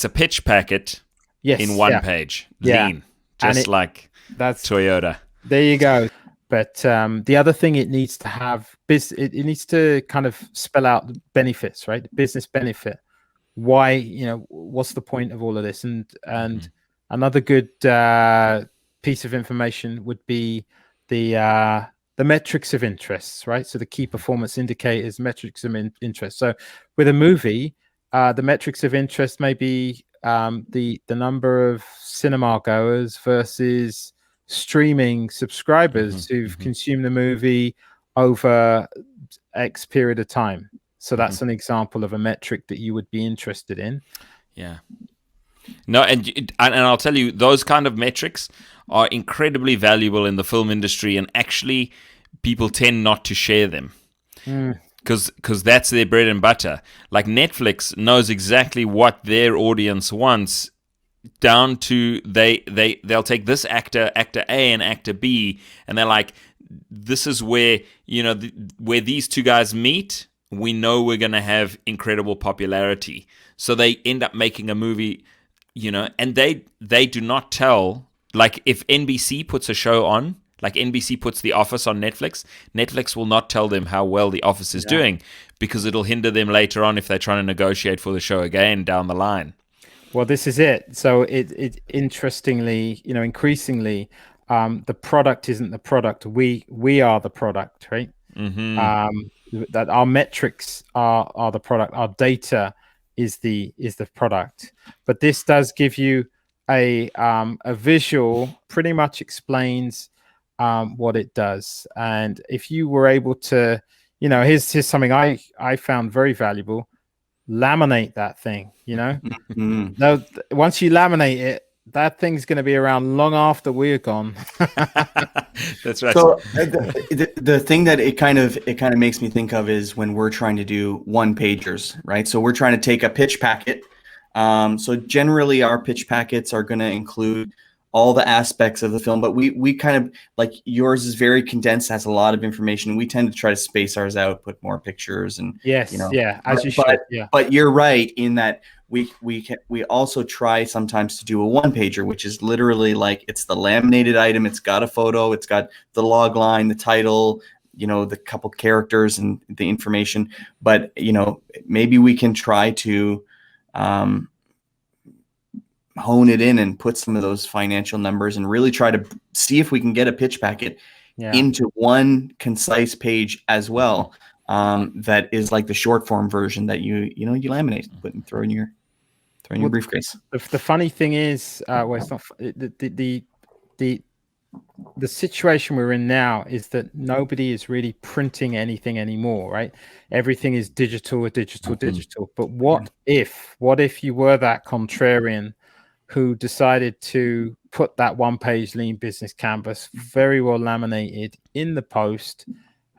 a pitch packet, in one page, lean, just like that's Toyota. There you go. But the other thing it needs to have, it needs to kind of spell out the benefits, right? The business benefit. Why, what's the point of all of this? And another good piece of information would be the metrics of interest, right? So the key performance indicators, metrics of interest. So with a movie, the metrics of interest may be the number of cinema goers versus streaming subscribers who've consumed the movie over X period of time. So that's an example of a metric that you would be interested in. Yeah. No, and I'll tell you, those kind of metrics are incredibly valuable in the film industry, and actually people tend not to share them because that's their bread and butter. Like Netflix knows exactly what their audience wants, down to they'll take this actor A and actor B, and they're like, this is where where these two guys meet, we know we're going to have incredible popularity. So they end up making a movie, and they do not tell. Like if NBC puts a show on, like NBC puts The Office on Netflix will not tell them how well The Office is doing, because it'll hinder them later on if they're trying to negotiate for the show again down the line. Well, this is it. So it interestingly, increasingly, the product isn't the product. We are the product, right? That our metrics are the product. Our data is the product. But this does give you a visual, pretty much explains what it does. And if you were able to, here's something I found very valuable: laminate that thing. No, once you laminate it, that thing's going to be around long after we're gone. That's right. So the thing that it kind of makes me think of is when we're trying to do one pagers, right? So we're trying to take a pitch packet. So generally our pitch packets are going to include all the aspects of the film, but we kind of, like, yours is very condensed, has a lot of information. We tend to try to space ours out, put more pictures, and as you should. Yeah, but you're right in that we also try sometimes to do a one pager, which is literally like, it's the laminated item, it's got a photo, it's got the log line, the title, the couple characters and the information. But maybe we can try to hone it in and put some of those financial numbers and really try to see if we can get a pitch packet into one concise page as well. That is like the short form version that you laminate, put and throw in your briefcase. The funny thing is, it's not the situation we're in now is that nobody is really printing anything anymore, right? Everything is digital. But what if you were that contrarian who decided to put that one-page lean business canvas, very well laminated, in the post,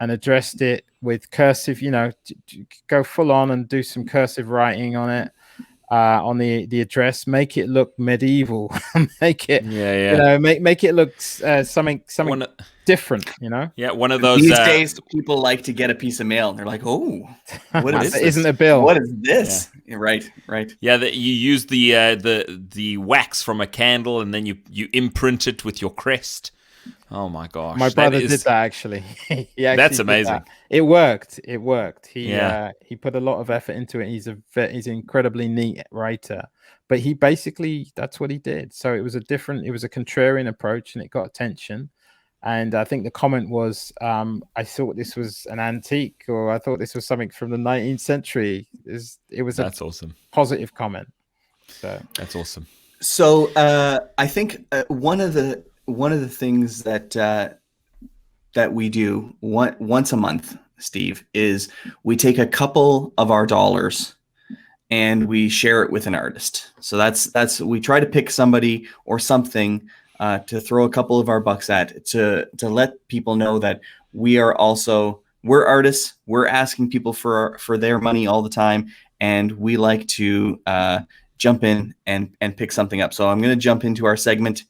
and addressed it with cursive, go full on and do some cursive writing on it, on the address, make it look medieval, make it, make it look something different, Yeah, one of those. These days, people like to get a piece of mail, and they're like, "Oh, what is this? Isn't a bill? What is this?" Yeah. Right. Yeah, you use the wax from a candle, and then you imprint it with your crest. Oh my gosh! My brother did that actually. That's amazing. It worked. He put a lot of effort into it. He's an incredibly neat writer, but that's what he did. So it was a contrarian approach, and it got attention. And I think the comment was, I thought this was an antique, or I thought this was something from the 19th century. That's awesome. Positive comment. So that's awesome. So I think one of the things that we do once a month, Steve, is we take a couple of our dollars and we share it with an artist. So that's we try to pick somebody or something to throw a couple of our bucks at, to let people know that we're artists. We're asking people for their money all the time, and we like to jump in and pick something up. So I'm going to jump into our segment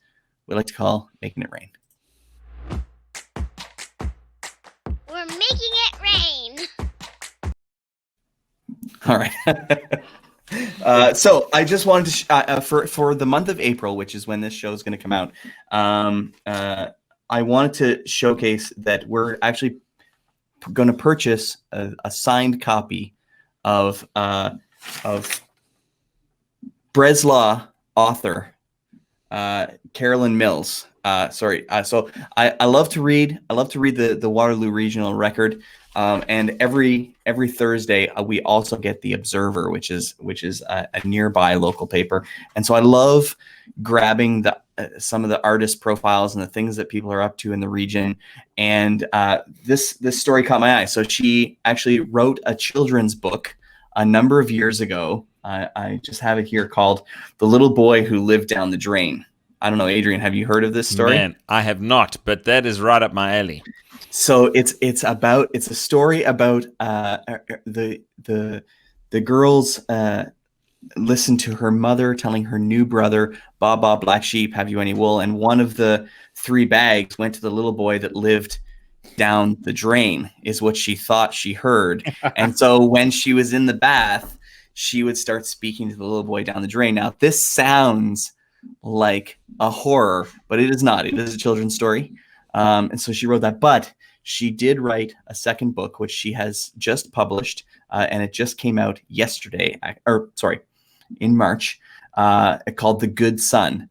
we like to call Making It Rain. We're making it rain. All right. So I just wanted to for the month of April, which is when this show is going to come out, I wanted to showcase that we're actually going to purchase a signed copy of Breslau author Carolyn Mills. So I love to read. I love to read the Waterloo Regional Record. And every Thursday we also get the Observer, which is a nearby local paper. And so I love grabbing some of the artist profiles and the things that people are up to in the region. And this story caught my eye. So she actually wrote a children's book a number of years ago. I just have it here, called The Little Boy Who Lived Down the Drain. I don't know, Adrian, have you heard of this story? Man, I have not, but that is right up my alley. So it's a story about the girls listened to her mother telling her new brother, "Ba ba black sheep, have you any wool?" And one of the 3 bags went to the little boy that lived down the drain, is what she thought she heard. And so when she was in the bath, she would start speaking to the little boy down the drain. Now, this sounds like a horror, but it is not. It is a children's story. And so she wrote that, but she did write a second book, which she has just published, and it just came out in March, called The Good Son.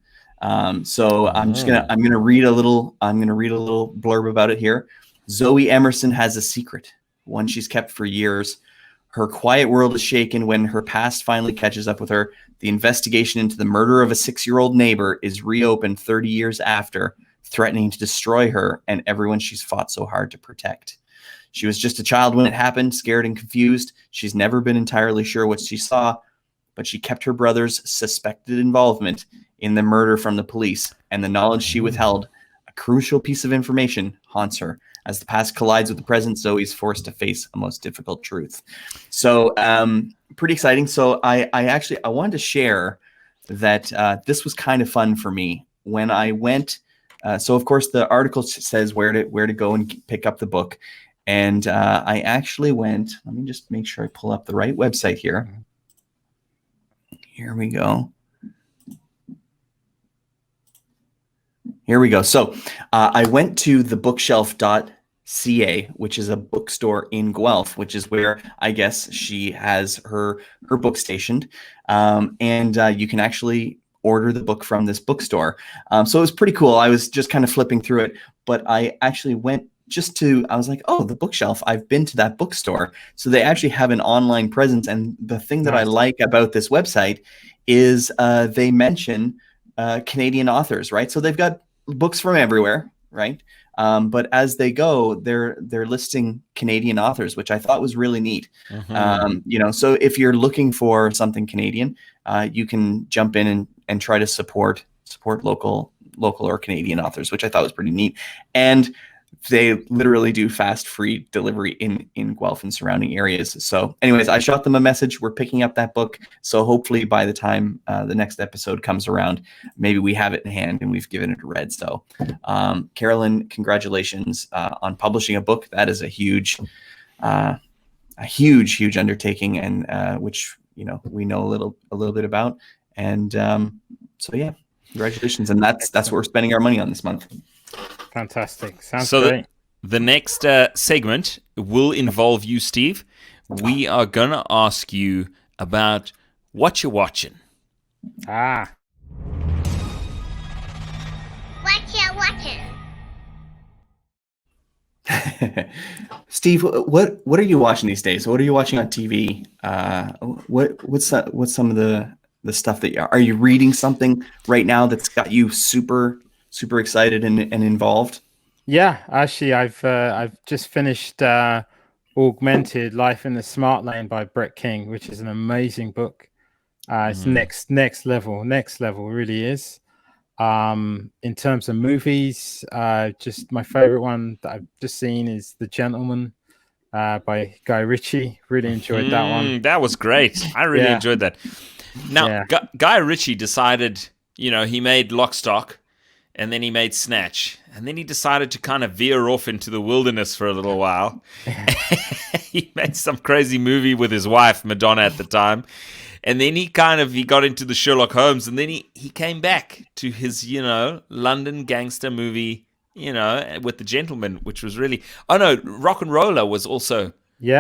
So I'm gonna read a little blurb about it here. Zoe Emerson has a secret, one she's kept for years. Her quiet world is shaken when her past finally catches up with her. The investigation into the murder of a 6-year-old neighbor is reopened 30 years after, threatening to destroy her and everyone she's fought so hard to protect. She was just a child when it happened, scared and confused. She's never been entirely sure what she saw, but she kept her brother's suspected involvement in the murder from the police, and the knowledge she withheld, a crucial piece of information, haunts her. As the past collides with the present, Zoe's forced to face a most difficult truth. So pretty exciting. So I wanted to share that this was kind of fun for me when I went. So of course the article says where to go and pick up the book. And I actually went, let me just make sure I pull up the right website here. Here we go. Here we go. So I went to thebookshelf.ca, which is a bookstore in Guelph, which is where I guess she has her book stationed. And you can actually order the book from this bookstore. So it was pretty cool. I was just kind of flipping through it, but I actually went I was like, oh, the bookshelf, I've been to that bookstore. So they actually have an online presence. And the thing that I like about this website is they mention Canadian authors, right? So they've got books from everywhere, right? But as they go, they're listing Canadian authors, which I thought was really neat. So if you're looking for something Canadian, you can jump in and try to support local or Canadian authors, which I thought was pretty neat. And they literally do fast, free delivery in Guelph and surrounding areas. So anyways, I shot them a message. We're picking up that book. So hopefully by the time the next episode comes around, maybe we have it in hand and we've given it a read. So Carolyn, congratulations on publishing a book. That is a huge undertaking, and which, we know a little bit about. And so yeah, congratulations. And that's what we're spending our money on this month. Fantastic. Sounds great. The next segment will involve you, Steve. We are going to ask you about what you're watching. What you watching? Steve, what are you watching these days? What are you watching on TV? What's some of the stuff that are you reading something right now that's got you super excited and involved? Yeah, actually, I've just finished Augmented Life in the Smart Lane by Brett King, which is an amazing book. It's next level, really is. In terms of movies, just my favorite one that I've just seen is The Gentleman by Guy Ritchie. Really enjoyed that one. That was great. I really enjoyed that. Now, Guy Ritchie decided, he made Lock, Stock, and then he made Snatch. And then he decided to kind of veer off into the wilderness for a little while. He made some crazy movie with his wife, Madonna, at the time. And then he got into the Sherlock Holmes. And then he came back to his, London gangster movie, with The Gentleman, which was really... Oh, no, Rock and Roller was also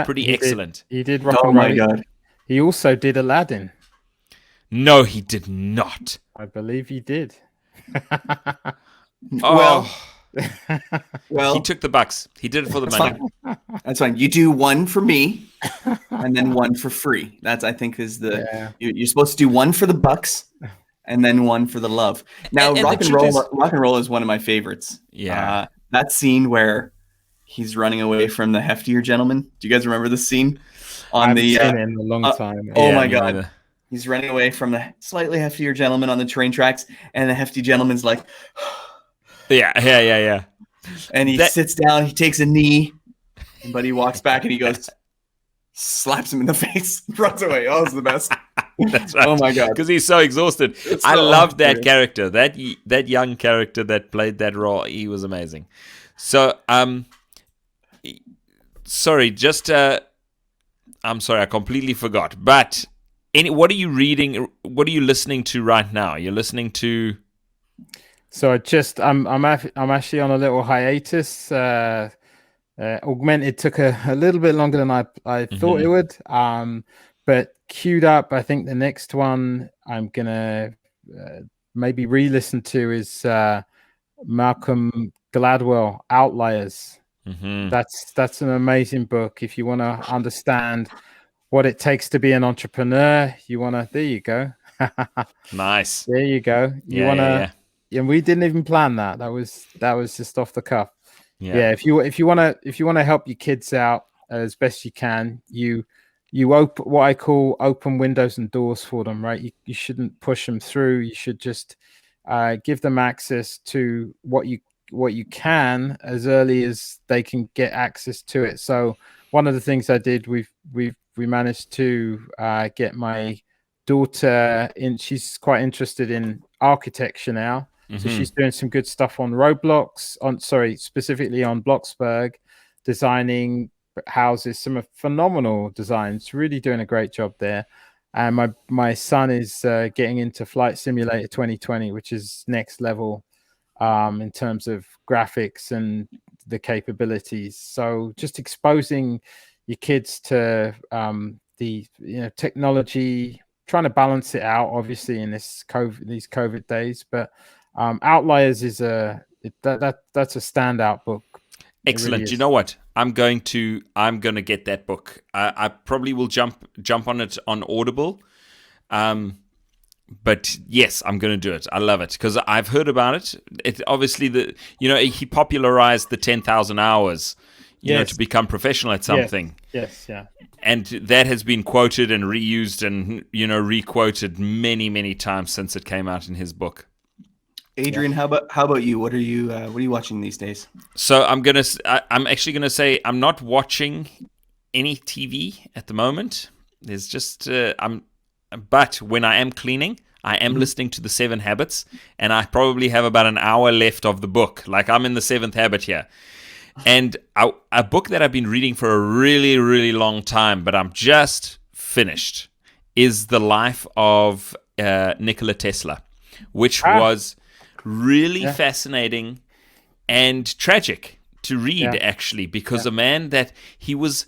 pretty excellent. He did Rock and Roller. Oh, my God. He also did Aladdin. No, he did not. I believe he did. Well, he took the bucks. He did it for the money. Fine. That's fine. You do one for me, and then one for free. That's, I think, is you're supposed to do one for the bucks, and then one for the love. Now, Rock and Roll is one of my favorites. Yeah, that scene where he's running away from the heftier gentleman. Do you guys remember this scene? I haven't seen it in a long time. Oh my God. Neither. He's running away from the slightly heftier gentleman on the train tracks, and the hefty gentleman's like, yeah. And he sits down, he takes a knee, but he walks back and he goes, slaps him in the face, runs away. Oh, it's the best. That's right. Oh my God. Because he's so exhausted. I loved that character, that young character that played that role. He was amazing. So, sorry, I'm sorry, I completely forgot. But what are you reading? What are you listening to right now? You're listening to. So I'm actually on a little hiatus. Augmented took a little bit longer than I thought it would. But queued up, I think the next one I'm gonna maybe re-listen to is Malcolm Gladwell, Outliers. That's an amazing book if you want to understand What It Takes to Be an Entrepreneur. You want to, there you go. Nice. There you go. You want to, and we didn't even plan that. That was just off the cuff. Yeah. If you want to help your kids out as best you can, you open what I call open windows and doors for them, right? You shouldn't push them through. You should just give them access to what you can as early as they can get access to it. So one of the things I did, we managed to get my daughter in. She's quite interested in architecture now. So she's doing some good stuff on Roblox, specifically on Bloxburg, designing houses, some phenomenal designs, really doing a great job there. And my son is getting into Flight Simulator 2020, which is next level in terms of graphics and the capabilities. So just exposing your kids to the technology, trying to balance it out, obviously in these COVID days, but Outliers is that's a standout book. Excellent. Really, you know what? I'm going to get that book. I probably will jump on it on Audible. But yes, I'm going to do it. I love it because I've heard about it. It obviously he popularized the 10,000 hours, to become professional at something. Yes, yeah. And that has been quoted and reused and requoted many, many times since it came out in his book. Adrian, how about you? What are you watching these days? So I'm actually gonna say I'm not watching any TV at the moment. There's just but when I am cleaning, I am listening to the 7 Habits, and I probably have about an hour left of the book. Like I'm in the 7th habit here. And a book that I've been reading for a really, really long time, but I'm just finished, is The Life of Nikola Tesla, which was really fascinating and tragic to read, actually, because a man that he was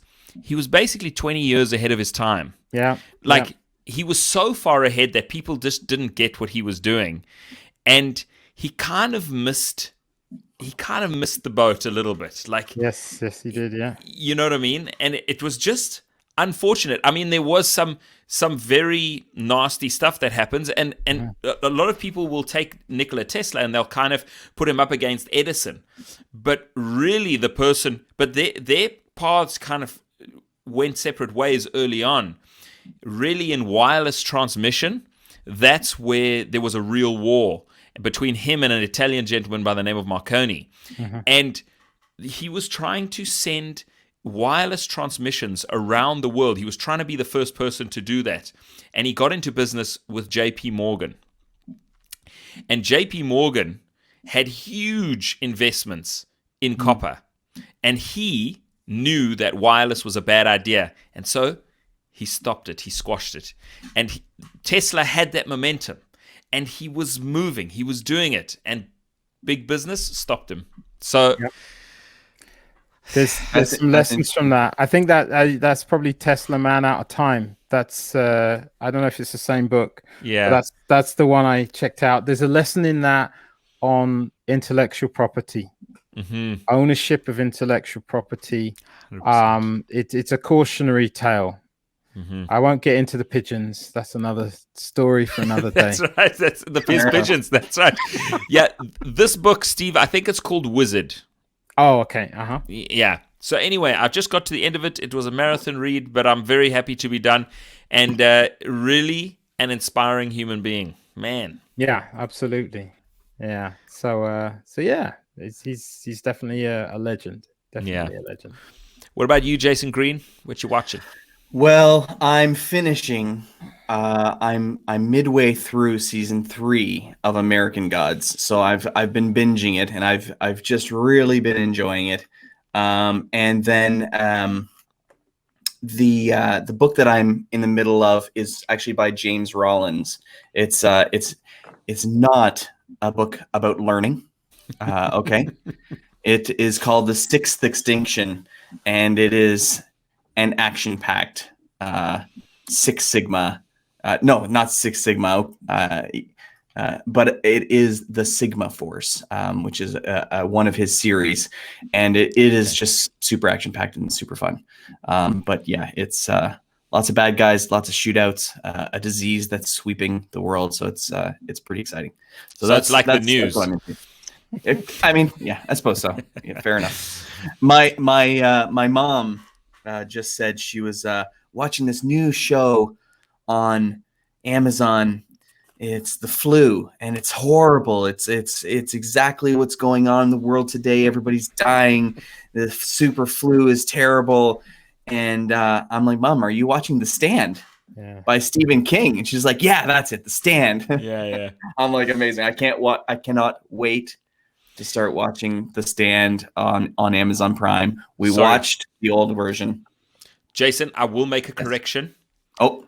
basically 20 years ahead of his time. He was so far ahead that people just didn't get what he was doing, and he kind of missed the boat a little bit. Like yes, he did. Yeah, you know what I mean. And it was just unfortunate. I mean, there was some very nasty stuff that happens, and a lot of people will take Nikola Tesla and they'll kind of put him up against Edison, but really their paths kind of went separate ways early on. Really, in wireless transmission, that's where there was a real war between him and an Italian gentleman by the name of Marconi. And he was trying to send wireless transmissions around the world. He was trying to be the first person to do that. And he got into business with JP Morgan. And JP Morgan had huge investments in copper. And he knew that wireless was a bad idea. And so he stopped it. He squashed it. And Tesla had that momentum. And he was moving. He was doing it. And big business stopped him. So there's some lessons from that. I think that's probably Tesla Man Out of Time. That's I don't know if it's the same book. Yeah. But that's the one I checked out. There's a lesson in that on intellectual property. Ownership of intellectual property. It's a cautionary tale. I won't get into the pigeons. That's another story for another day. That's right. That's the pigeons. That's right. Yeah. This book, Steve, I think it's called Wizard. Oh, okay. Yeah. So anyway, I just got to the end of it. It was a marathon read, but I'm very happy to be done. And really an inspiring human being. Man. Yeah, absolutely. Yeah. So yeah, he's definitely a legend. Definitely a legend. What about you, Jason Green? What you watching? Well, I'm finishing. I'm midway through season 3 of American Gods, so I've been binging it, and I've just really been enjoying it. And then the book that I'm in the middle of is actually by James Rollins. It's not a book about learning. Okay, it is called The Sixth Extinction, and it is an action-packed Six Sigma. No, not Six Sigma, but it is the Sigma Force, which is one of his series, and it is just super action-packed and super fun. But yeah, it's a lots of bad guys, lots of shootouts, a disease that's sweeping the world. So it's pretty exciting. So it's like the news. That's what I'm into. I mean, yeah, I suppose so. Yeah, fair enough. My mom just said she was watching this new show on Amazon. It's the flu, and it's horrible. It's exactly what's going on in the world today. Everybody's dying. The super flu is terrible. And I'm like, Mom, are you watching The Stand by Stephen King? And she's like, yeah, that's it, The Stand. Yeah. I'm like, amazing. I cannot wait to start watching The Stand on Amazon Prime. We watched the old version. Jason, I will make a correction. Oh,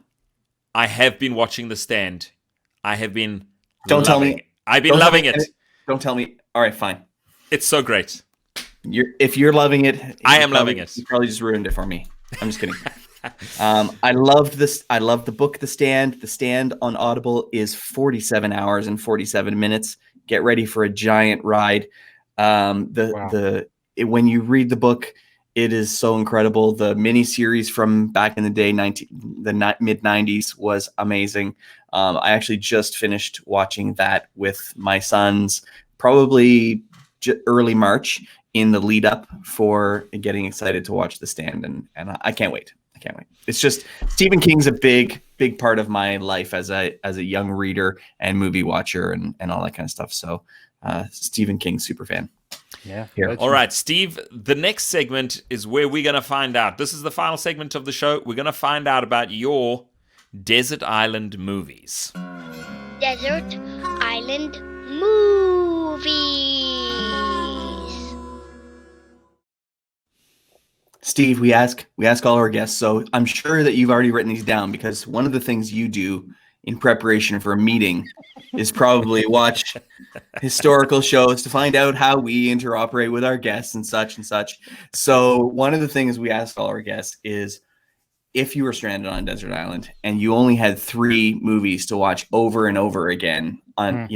I have been watching The Stand. I have been. Don't tell me. I've been loving it. Don't tell me. All right, fine. It's so great. If you're loving it, I am loving it. You probably just ruined it for me. I'm just kidding. I loved this. I love the book, The Stand. The Stand on Audible is 47 hours and 47 minutes. Get ready for a giant ride. When you read the book, it is so incredible. The miniseries from back in the day, the mid 90s, was amazing. I actually just finished watching that with my sons, probably early March, in the lead up for getting excited to watch The Stand, and I can't wait. It's just Stephen King's a big part of my life as a young reader and movie watcher and all that kind of stuff. So Stephen King, super fan. Yeah. Here. All right, Steve, the next segment is where we're going to find out. This is the final segment of the show. We're going to find out about your desert island movies. Desert Island Movies. Steve, we ask all our guests, so I'm sure that you've already written these down, because one of the things you do in preparation for a meeting is probably watch historical shows to find out how we interoperate with our guests and such and such. So one of the things we asked all our guests is, if you were stranded on a desert island and you only had 3 movies to watch over and over again on,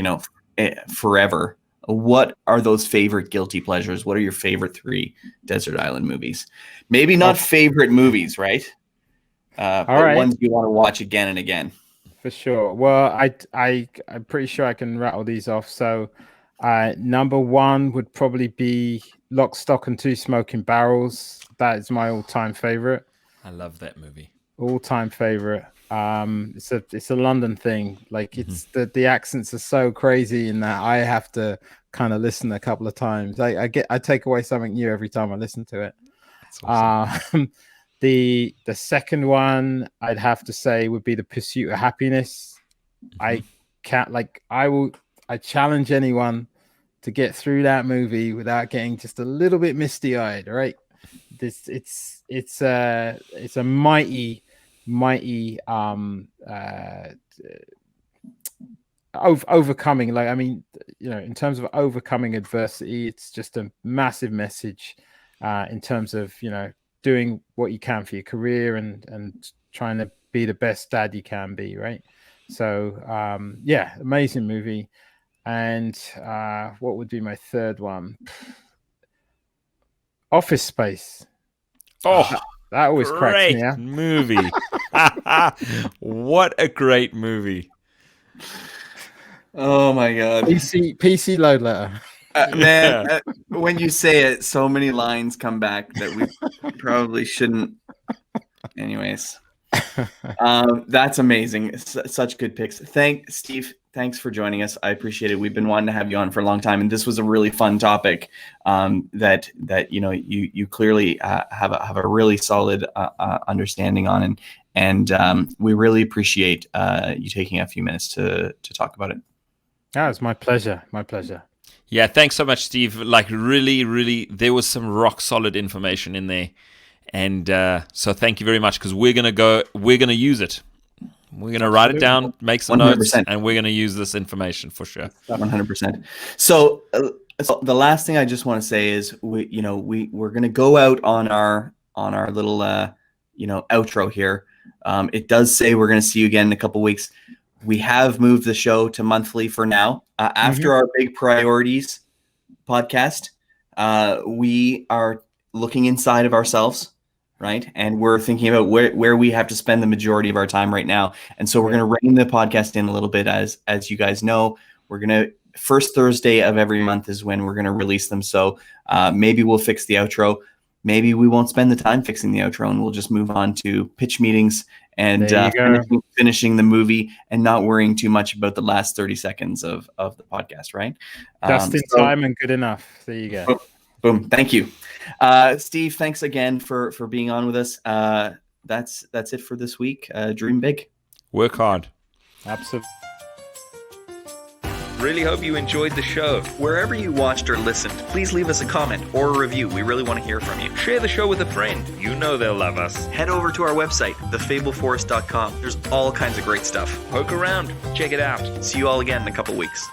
forever, what are those favorite guilty pleasures? What are your favorite 3 desert island movies? Maybe not favorite movies, right? But ones you want to watch again and again. For sure. Well, I'm pretty sure I can rattle these off. So number 1 would probably be Lock, Stock and Two Smoking Barrels. That is my all-time favorite. I love that movie. All-time favorite. It's a London thing. Like, it's the accents are so crazy in that I have to kind of listen a couple of times. I take away something new every time I listen to it. That's awesome. The second one I'd have to say would be The Pursuit of Happiness. I challenge anyone to get through that movie without getting just a little bit misty-eyed, right? It's a mighty overcoming, like, I mean, in terms of overcoming adversity, it's just a massive message in terms of doing what you can for your career and trying to be the best dad you can be, right? So amazing movie. And what would be my third one? Office Space. Oh, that always cracks me out. Movie. What a great movie. Oh my God. PC load letter. Man, when you say it, so many lines come back that we probably shouldn't. Anyways, that's amazing. Such good picks. Steve. Thanks for joining us. I appreciate it. We've been wanting to have you on for a long time, and this was a really fun topic that you clearly have a really solid understanding on, and we really appreciate you taking a few minutes to talk about it. Yeah, it's my pleasure. My pleasure. Yeah, thanks so much, Steve. Like, really, there was some rock solid information in there, and so thank you very much, because we're gonna use it. We're going to write it down, make some 100%. Notes, and we're going to use this information for sure. 100%. So the last thing I just want to say is we're going to go out on our little outro here. It does say we're going to see you again in a couple of weeks. We have moved the show to monthly for now. After our Big Priorities podcast, we are looking inside of ourselves. right? And we're thinking about where we have to spend the majority of our time right now. And so we're going to rein the podcast in a little bit. As you guys know, we're going to first Thursday of every month is when we're going to release them. So maybe we'll fix the outro. Maybe we won't spend the time fixing the outro, and we'll just move on to pitch meetings and finishing the movie and not worrying too much about the last 30 seconds of the podcast, right? Just in time and good enough. There you go. Boom. Thank you. Steve, thanks again for being on with us. That's it for this week. Dream big. Work hard. Absolutely. Really hope you enjoyed the show. Wherever you watched or listened, please leave us a comment or a review. We really want to hear from you. Share the show with a friend. You know they'll love us. Head over to our website, thefableforest.com. There's all kinds of great stuff. Poke around. Check it out. See you all again in a couple weeks.